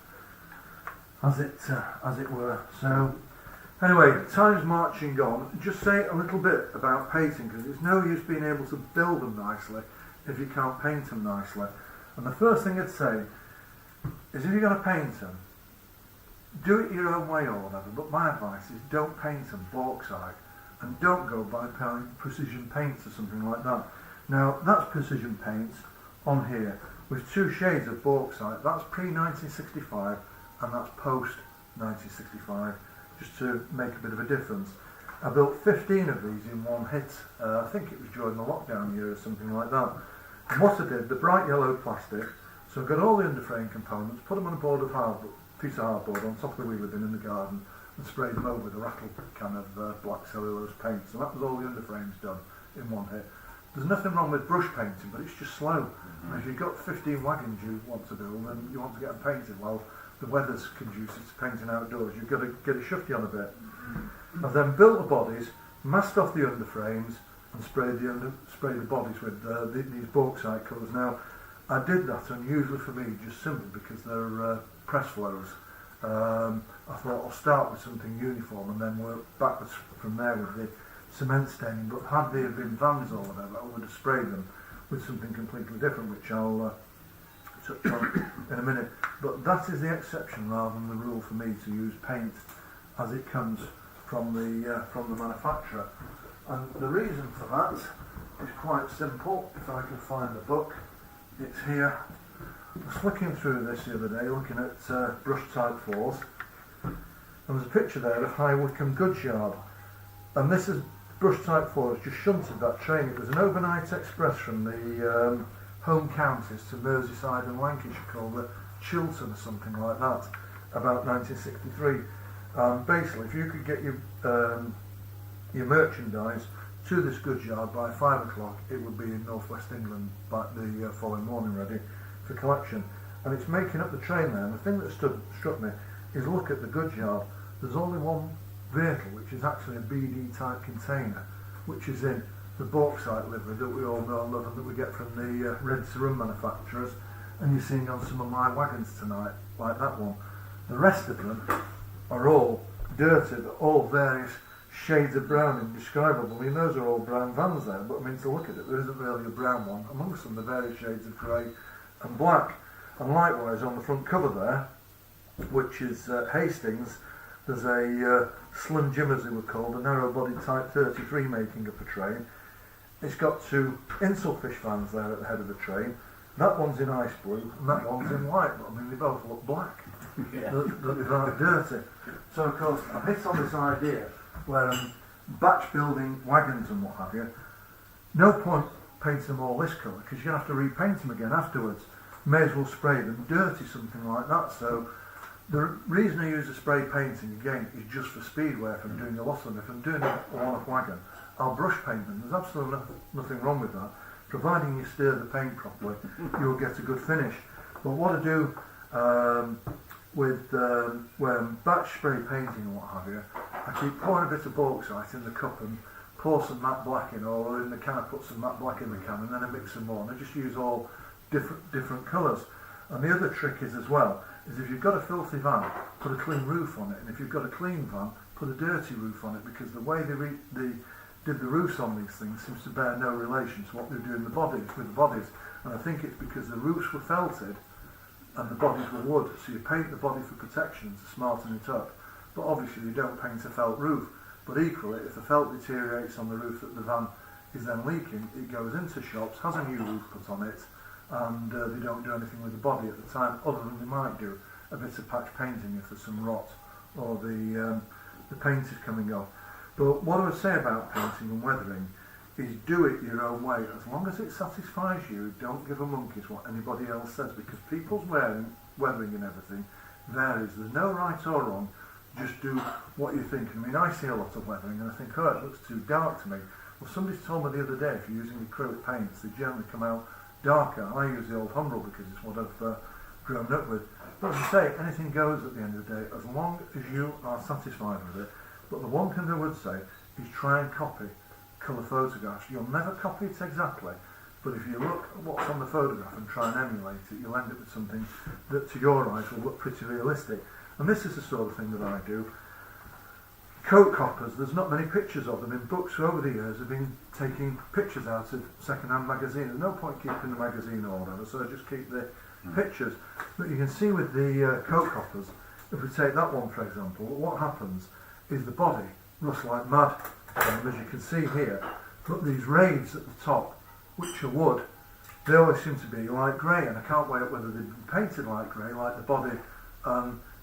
as it were. So anyway, time's marching on. Just say a little bit about painting, because it's no use being able to build them nicely if you can't paint them nicely. And the first thing I'd say is, if you're going to paint them, do it your own way or whatever, but my advice is don't paint them bauxite, and don't go by precision paints or something like that. Now that's precision paints on here with 2 shades of bauxite. That's pre-1965 and that's post-1965, just to make a bit of a difference. I built 15 of these in one hit. I think it was during the lockdown year or something like that. And what I did, the bright yellow plastic, so I got all the underframe components, put them on a board of piece of hardboard on top of the wheelie bin in the garden, and sprayed them over with a rattle can of black cellulose paint. So that was all the underframes done in one hit. There's nothing wrong with brush painting, but it's just slow. And if you've got 15 wagons you want to build and you want to get them painted, well, the weather's conducive to painting outdoors, you've got to get a shufty on a bit. I've then built the bodies, masked off the underframes, and sprayed the bodies with these bauxite colours. Now, I did that unusually for me, just simply because they're press flows. I thought I'll start with something uniform and then work backwards from there with the cement staining. But had they been vans or whatever, I would have sprayed them with something completely different, which I'll touch on in a minute. But that is the exception rather than the rule for me, to use paint as it comes from the manufacturer. And the reason for that is quite simple. If I can find the book, it's here. I was flicking through this the other day, looking at brush type 4s, and there's a picture there of High Wycombe goods yard, and this is brush type 4 has just shunted that train. It was an overnight express from the home counties to Merseyside and Lancashire, called the Chiltern or something like that, about 1963. Basically, if you could get your merchandise to this goods yard by 5 o'clock, it would be in northwest England by the following morning, ready for collection. And it's making up the train there. And the thing that struck me is, look at the goods yard. There's only one vehicle, which is actually a BD type container, which is in the bauxite livery that we all know and love, and that we get from the ready to run manufacturers, and you're seeing on some of my wagons tonight, like that one. The rest of them are all dirty, all various shades of brown, indescribable. I mean, those are all brown vans there, but I mean, to look at it, there isn't really a brown one amongst them, the various shades of grey and black. And likewise on the front cover there, which is Hastings, there's a Slim Jim, as they were called, a narrow-bodied Type 33 making up a train. It's got 2 Insulfish vans there at the head of the train. That one's in ice blue and that one's in white, but I mean, they both look black. Yeah. They're rather dirty. So of course I've hit on this idea where I'm batch building wagons and what have you. No point painting them all this colour, because you're going to have to repaint them again afterwards. May as well spray them dirty, something like that. So The reason I use the spray painting again is just for speedway. If I'm doing a lot of them, if I'm doing a one-off wagon, I'll brush paint them. There's absolutely nothing wrong with that. Providing you stir the paint properly, you'll get a good finish. But what I do where I'm batch spray painting and what have you, I keep pouring a bit of bauxite in the cup and pour some matte black in, or in the can I put some matte black in the can, and then I mix them more. And I just use all different colours. And the other trick is as well, is if you've got a filthy van, put a clean roof on it, and if you've got a clean van, put a dirty roof on it, because the way they did the roofs on these things seems to bear no relation to what they do in the bodies, with the bodies. And I think it's because the roofs were felted and the bodies were wood, so you paint the body for protection to smarten it up. But obviously you don't paint a felt roof. But equally, if the felt deteriorates on the roof that the van is then leaking, it goes into shops, has a new roof put on it, and they don't do anything with the body at the time, other than they might do a bit of patch painting if there's some rot or the paint is coming off. But what I would say about painting and weathering is do it your own way. As long as it satisfies you, don't give a monkey's what anybody else says, because people's weathering and everything varies. There's no right or wrong, just do what you think. I mean, I see a lot of weathering and I think, oh, it looks too dark to me. Well, somebody's told me the other day, if you're using acrylic paints, they generally come out darker. I use the old Humbrol because it's what I've grown up with. But as I say, anything goes at the end of the day, as long as you are satisfied with it. But the one thing I would say is try and copy colour photographs. You'll never copy it exactly, but if you look at what's on the photograph and try and emulate it, you'll end up with something that to your eyes will look pretty realistic. And this is the sort of thing that I do. Coat coppers, there's not many pictures of them in books. So over the years I've been taking pictures out of second-hand magazines. There's no point keeping the magazine or whatever, so I just keep the pictures. But you can see with the coat coppers, if we take that one for example, what happens is the body rusts like mad. As you can see here, but these raids at the top, which are wood, they always seem to be light grey, and I can't work out whether they've been painted light grey, like the body.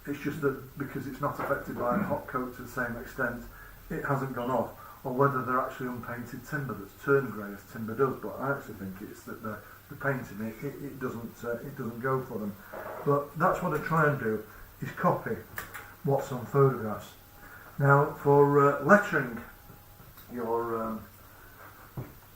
It's just that because it's not affected by a hot coat to the same extent, it hasn't gone off, or whether they're actually unpainted timber that's turned grey as timber does. But I actually think it's that the painting it doesn't go for them. But that's what I try and do, is copy what's on photographs. Now for lettering your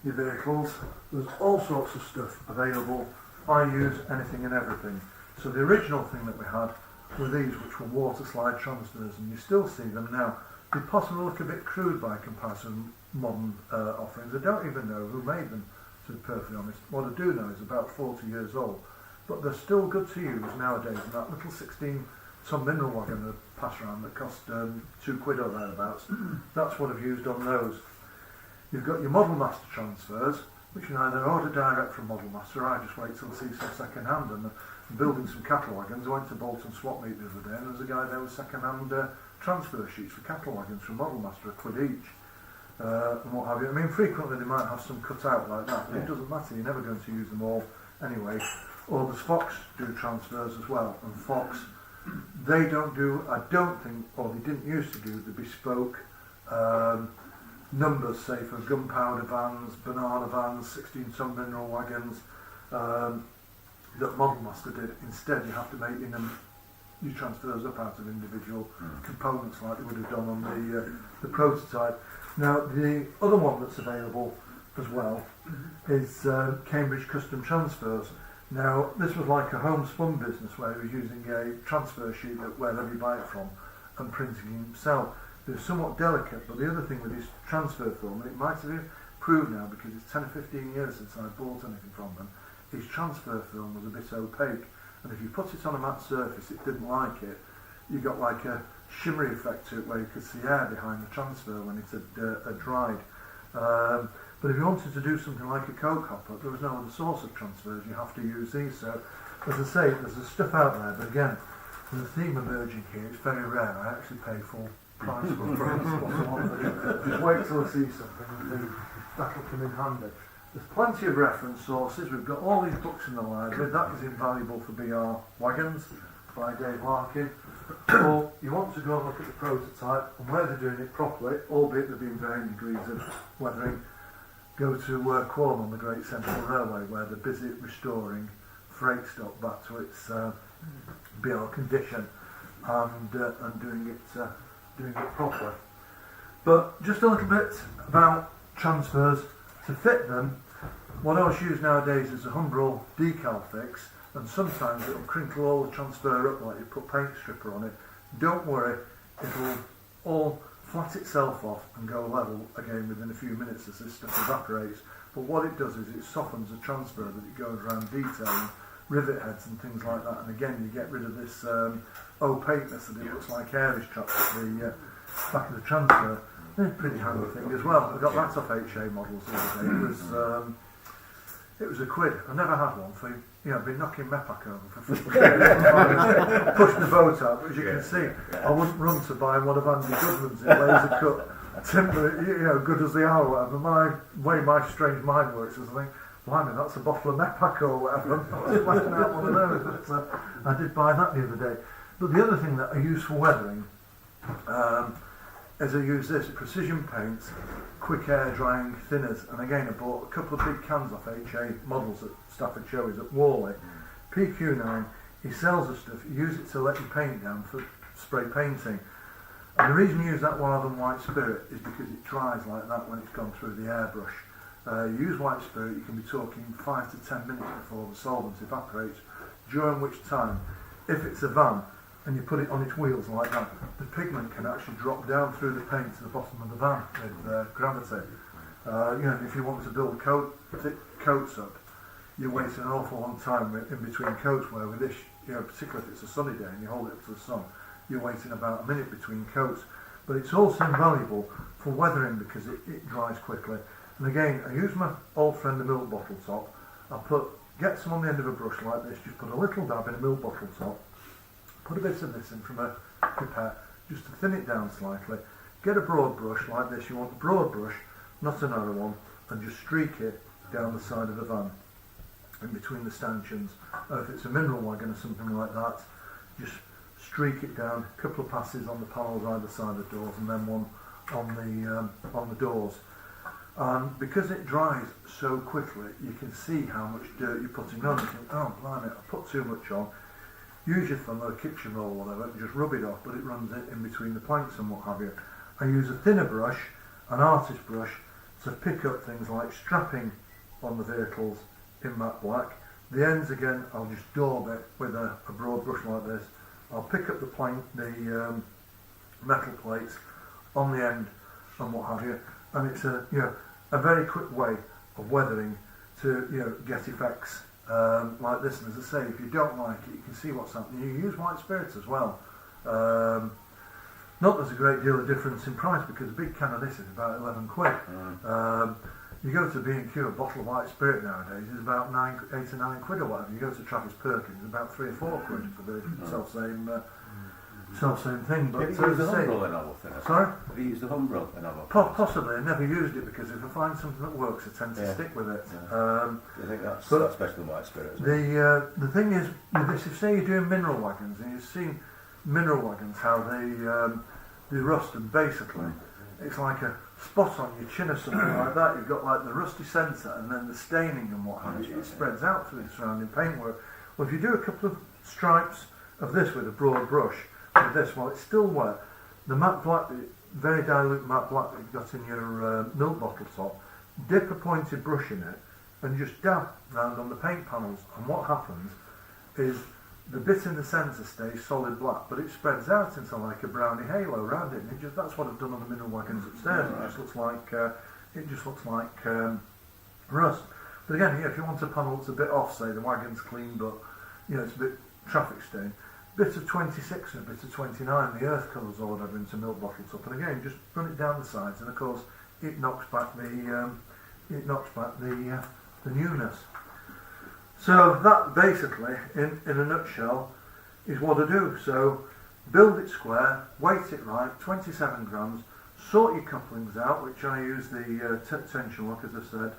vehicles, there's all sorts of stuff available. I use anything and everything. So the original thing that we had were these, which were water slide transfers, and you still see them now. They possibly look a bit crude by comparison to modern offerings. I don't even know who made them, to be perfectly honest. What I do know is about 40 years old, but they're still good to use nowadays. And that little 16-ton mineral wagon that pass around that cost £2 or thereabouts, that's what I've used on those. You've got your Model Master transfers, which you can either order direct from Model Master, or I just wait till I see some second hand. And I'm building some cattle wagons. I went to Bolton Swap Meet the other day, and there was a guy there with second hand transfer sheets for cattle wagons from Model Master, £1 each, and what have you. I mean, frequently they might have some cut out like that, but it doesn't matter, you're never going to use them all anyway. Or there's Fox do transfers as well, and Fox, they don't do, I don't think, or they didn't used to do the bespoke numbers, say for gunpowder vans, banana vans, 16-ton mineral wagons, that Model Master did. Instead, you have to make your transfers up out of individual components like they would have done on the prototype. Now, the other one that's available as well is Cambridge Custom Transfers. Now, this was like a homespun business where he was using a transfer sheet that wherever you buy it from and printing himself. They're somewhat delicate, but the other thing with his transfer film, and it might have improved now because it's 10 or 15 years since I bought anything from them, his transfer film was a bit opaque, and if you put it on a matte surface, it didn't like it. You got like a shimmery effect to it where you could see air behind the transfer when it had dried. But if you wanted to do something like a coat hopper, there was no other source of transfers, you have to use these. So, as I say, there's the stuff out there, but again, the theme emerging here, it's very rare. I actually pay full price for it. Just wait till I see something and think that'll come in handy. There's plenty of reference sources. We've got all these books in the library. That is invaluable for BR Wagons by Dave Larkin. Or you want to go and look at the prototype and where they're doing it properly, albeit there being varying degrees of weathering, go to Quorn on the Great Central Railway, where they're busy restoring freight stock back to its BR condition. and doing it properly. But just a little bit about transfers to fit them. What else used nowadays is a Humbrol decal fix, and sometimes it'll crinkle all the transfer up like you put paint stripper on it. Don't worry, it'll all flat itself off and go level again within a few minutes as this stuff evaporates. But what it does is it softens the transfer that it goes around detailing, rivet heads and things like that, and again you get rid of this opaqueness that it looks like air is trapped at the back of the transfer. It's a pretty handy thing as well. I got that off HA models the other day. It was £1. I never had one for, I've been knocking Mepac over for 50 years, pushing the boat out, but as you can see, I wouldn't run to buy one of Andy Goodman's in laser cut timber, good as they are, whatever. My way my strange mind works is I think, blimey, that's a bottle of Mepac or whatever. I was flashing out one of those, but I did buy that the other day. But the other thing that I use for weathering is I use this precision paints, quick air drying thinners, and again I bought a couple of big cans off HA models at Staffordshire is at Worley. PQ9, he sells the stuff, you use it to let your paint down for spray painting. And the reason you use that rather than white spirit is because it dries like that when it's gone through the airbrush. You use white spirit, you can be talking 5 to 10 minutes before the solvent evaporates, during which time, if it's a van, and you put it on its wheels like that, the pigment can actually drop down through the paint to the bottom of the van with gravity. If you want to build thick coats up, you're waiting an awful long time in between coats, where with this, particularly if it's a sunny day and you hold it up to the sun, you're waiting about a minute between coats. But it's also invaluable for weathering because it dries quickly. And again, I use my old friend the milk bottle top. Get some on the end of a brush like this, just put a little dab in a milk bottle top, put a bit of this in from a pipette, just to thin it down slightly. Get a broad brush like this, you want a broad brush, not a narrow one, and just streak it down the side of the van, in between the stanchions. If it's a mineral wagon or something like that, just streak it down, a couple of passes on the panels either side of the doors, and then one on the doors. And because it dries so quickly, you can see how much dirt you're putting on. You think, oh blimey, I put too much on. Use your thumb or a kitchen roll or whatever and just rub it off, but it runs it in between the planks and what have you. I use a thinner brush, an artist brush, to pick up things like strapping on the vehicles in matte black. The ends again, I'll just daub it with a broad brush like this. I'll pick up the metal plates on the end and what have you. And it's a very quick way of weathering to get effects like this. And as I say, if you don't like it, you can see what's happening. You use white spirits as well. Not there's a great deal of difference in price, because a big can of this is about £11. You go to B&Q, a bottle of white spirit nowadays is about 8 or 9 quid or whatever. You go to Travis Perkins, it's about 3 or 4 quid for the self-same thing. But have you used the Humbrol in other things? Sorry? Have you used the Humbrol in other things? Possibly. I never used it because if I find something that works, I tend to stick with it. Do you think that's especially the white spirit? The thing is, with this, if say you're doing mineral wagons, and you've seen mineral wagons, how they rust, and basically it's like a spot on your chin or something like that. You've got like the rusty centre and then the staining and what have you. It spreads out through the surrounding paintwork. Well, if you do a couple of stripes of this with a broad brush, with this, while it's still wet, the matte black, very dilute matte black that you've got in your milk bottle top, dip a pointed brush in it and just dab round on the paint panels, and what happens is the bit in the centre stays solid black, but it spreads out into like a browny halo around it, and that's what I've done on the mineral wagons upstairs. It just looks like rust. But again, if you want a panel that's a bit off, say the wagon's clean, but it's a bit traffic stained, bit of 26 and a bit of 29, the earth colours or whatever, into milk bottle top, and again just run it down the sides, and of course it knocks back the newness. So that basically, in a nutshell, is what I do. So build it square, weight it right, 27 grams, sort your couplings out, which I use the tension lock, as I said.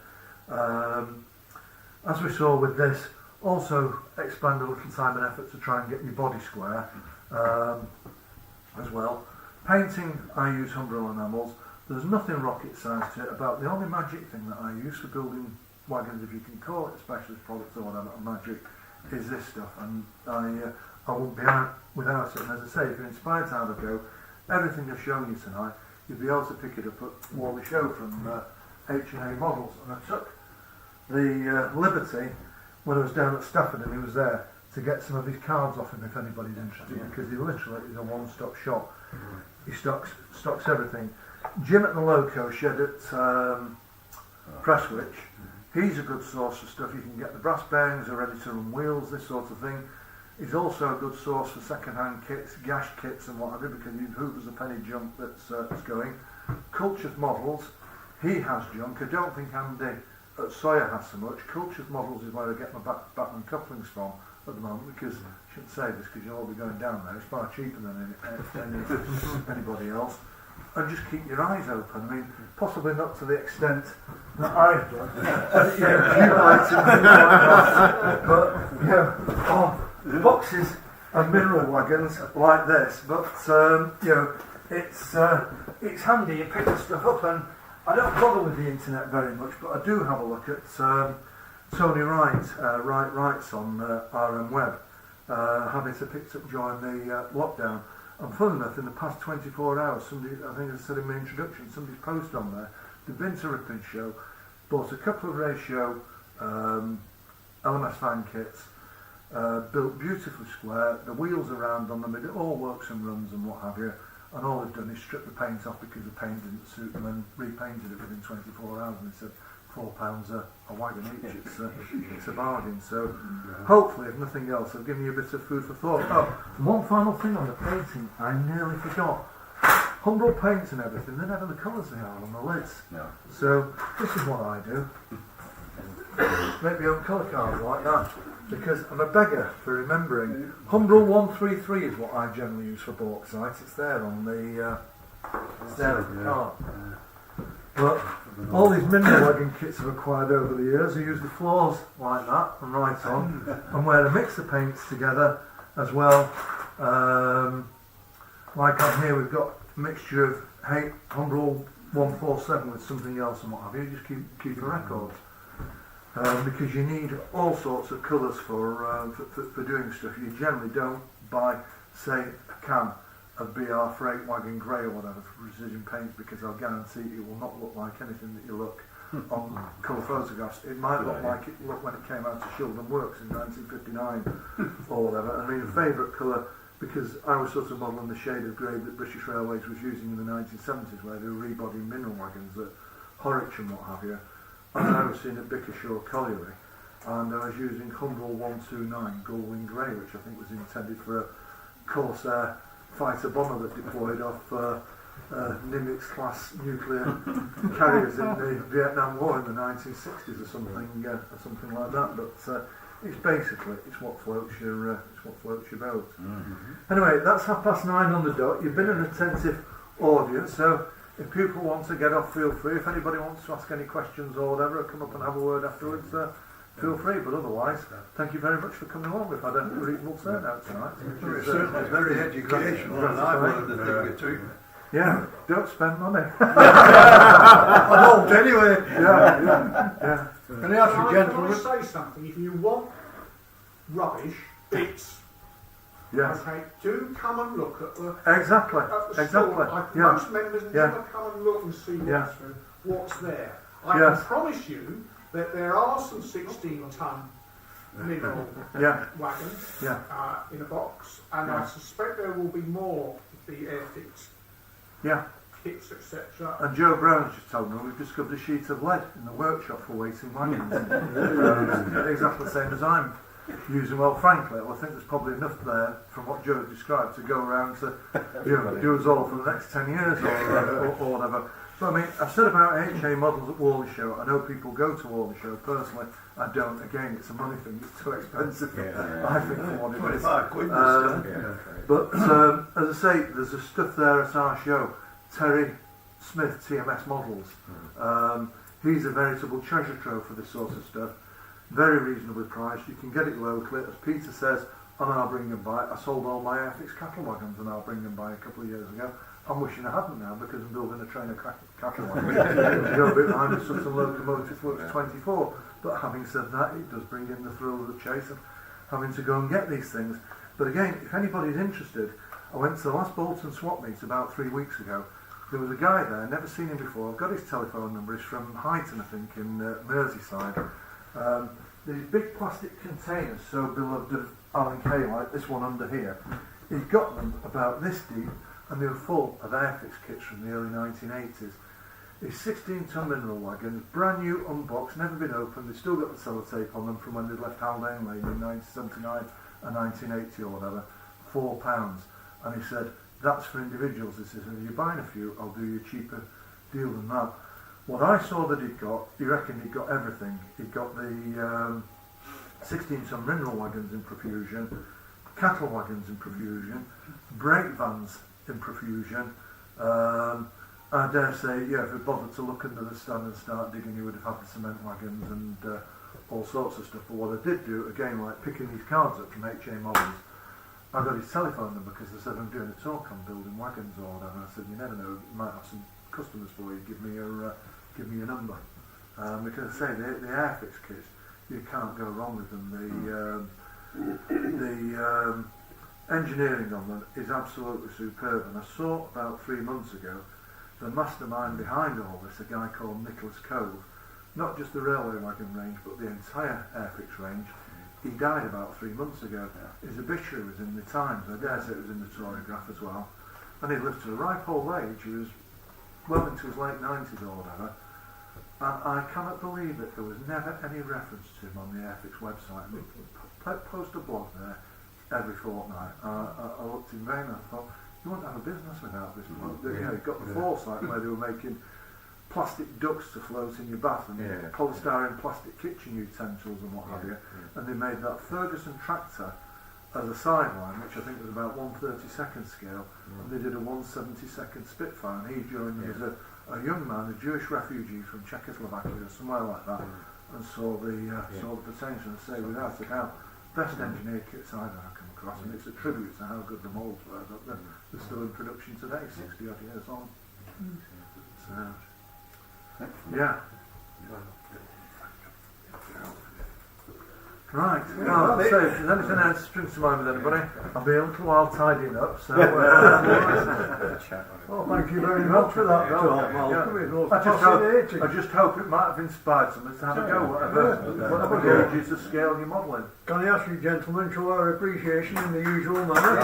As we saw with this, also expend a little time and effort to try and get your body square as well. Painting, I use Humbrol enamels. There's nothing rocket science to it. About the only magic thing that I use for building wagons, if you can call it a specialist product or whatever, magic, is this stuff, and I wouldn't be out without it. And as I say, if you're inspired to have a go, everything I've shown you tonight, you'll be able to pick it up at Wally Show from H&A Models. And I took the liberty when I was down at Stafford and he was there to get some of his cards off him if anybody's interested, because he literally is a one-stop shop. He stocks everything. Jim at the Loco shed at Prestwich, he's a good source for stuff. You can get the brass bearings, the ready-to-run wheels, this sort of thing. He's also a good source for second-hand kits, gash kits and what have you, because Hoover's a penny junk that's going. Cultured Models, he has junk. I don't think Andy at Sawyer has so much. Cultured Models is where I get my Batman couplings from at the moment, because I shouldn't say this because you'll all be going down there. It's far cheaper than anybody else. And just keep your eyes open. I mean, possibly not to the extent that I've done, but boxes and mineral wagons like this. But it's handy. You pick the stuff up, and I don't bother with the internet very much, but I do have a look at Tony Wright's on RM Web, having to picked up during the lockdown. And fun enough, in the past 24 hours, somebody, I think I said in my introduction, somebody's posted on there, they've been to Ripping Show, bought a couple of ratio LMS fan kits, built beautifully square, the wheels around on them, it all works and runs and what have you, and all they've done is strip the paint off because the paint didn't suit them and repainted it within 24 hours, and they said £4 a wagon each. It's a bargain. So hopefully, if nothing else, I've given you a bit of food for thought. Oh, and one final thing on the painting, I nearly forgot. Humbrol paints and everything, they're never the colours they are on the lids. No. So this is what I do. Make my own colour cards like that, because I'm a beggar for remembering. Humbrol 133 is what I generally use for bauxite. It's there on the card. But all these mineral wagon kits I've acquired over the years, I use the floors like that and right on, and where I mix the paints together as well. Like on here, we've got a mixture of Humbrol 147 with something else and what have you. Just keep a record, because you need all sorts of colours for doing stuff. You generally don't buy, say, a can of BR Freight Wagon Grey or whatever for precision paints, because I'll guarantee it will not look like anything that you look on colour photographs. It might look like it looked when it came out of Shildon Works in 1959 or whatever. I mean, a favourite colour, because I was sort of modelling the shade of grey that British Railways was using in the 1970s, where they were rebodying mineral wagons at Horwich and what have you. And I was seeing at Bickershaw Colliery, and I was using Humbrol 129 Gullwing Grey, which I think was intended for a Corsair fighter bomber that deployed off Nimitz class nuclear carriers in the Vietnam War in the 1960s or something like that. But it's basically what floats your boat. Mm-hmm. Anyway, that's 9:30 on the dot. You've been an attentive audience, so if people want to get off, feel free. If anybody wants to ask any questions or whatever, or come up and have a word afterwards, feel free. But otherwise, thank you very much for coming along. We've had a reasonable turnout tonight. It's certainly very educational, and I've learned a thing or two. Yeah, don't spend money. I don't anyway. Yeah. Can I ask you, I gentlemen? want to say something. If you want rubbish, bits, Yes. okay, do come and look at the Exactly. store. Most members never come and look and see what's there. I can promise you that there are some 16-ton mineral wagons in a box, and I suspect there will be more of the Airfix kits, etc. And Joe Brown's just told me we've discovered a sheet of lead in the workshop for weighting wagons. Exactly the same as I'm using. Well, frankly, I think there's probably enough there from what Joe described to go around to do us all for the next 10 years or whatever. But I mean, I've said about H&A Models at Wally Show. I know people go to Wally Show. Personally, I don't. Again, it's a money thing. It's too expensive. I think for what it is. But as I say, there's a stuff there at our show. Terry Smith, TMS Models. He's a veritable treasure trove for this sort of stuff. Very reasonably priced. You can get it locally. As Peter says, and I'll bring them by. I sold all my Airfix cattle wagons and I'll bring them by a couple of years ago. I'm wishing I hadn't now, because I'm building a train of cattle wagons. To go a bit behind the Sutton Locomotive Works 24. But having said that, it does bring in the thrill of the chase. And having to go and get these things. But again, if anybody's interested, I went to the last Bolton swap meet about 3 weeks ago. There was a guy there, never seen him before. I've got his telephone number. He's from Highton, I think, in Merseyside. These big plastic containers, so beloved of Alan Kay, like this one under here. He got them about this deep, and they were full of airfix kits from the early 1980s. These 16-ton mineral wagons, brand new, unboxed, never been opened. They've still got the sellotape on them from when they left Haldane Lane in 1979 and 1980 or whatever. £4. And he said, that's for individuals. He says, if you're buying a few, I'll do you a cheaper deal than that. What I saw that he'd got, he reckoned he'd got everything. He'd got the 16-ton mineral wagons in profusion, cattle wagons in profusion, brake vans in profusion. I dare say, yeah, if we bothered to look under the stand and start digging, you would have had the cement wagons and all sorts of stuff. But what I did do, again, like picking these cards up from HA Models, I got his telephone number because I said, I'm doing a talk on building wagons or whatever. I said, you never know, you might have some customers for you, give me your number. Because I say, the airfix kits, you can't go wrong with them. The engineering on them is absolutely superb. And I saw about 3 months ago, the mastermind behind all this, a guy called Nicholas Cove, not just the railway wagon range, but the entire airfix range. He died about 3 months ago. His obituary was in the Times, I dare say it was in the Telegraph as well. And he lived to a ripe old age, he was well into his late 90s or whatever. And I cannot believe that there was never any reference to him on the Airfix website. They post a blog there every fortnight. I looked in vain and I thought, you wouldn't have a business without this blog. You know, you've got the foresight where they were making plastic ducks to float in your bath and polystyrene plastic kitchen utensils and what have you. And they made that Ferguson tractor as a sideline, which I think was about 1/32nd scale, and they did a 1/72nd Spitfire, and he joined them as a young man, a Jewish refugee from Czechoslovakia or somewhere like that, and saw the potential, and say without a doubt, best engineered kits I've ever come across, and it's a tribute to how good the moulds were, but they're still in production today, 60 odd years on. So, yeah. Right, well, so if there's anything else that springs to mind with anybody, I'll be a little while tidying up, so... well, thank you very much for that, Bill. I just hope it might have inspired somebody to have a go, whatever gauges the scale you're modelling. Can I ask you, gentlemen, show our appreciation in the usual manner?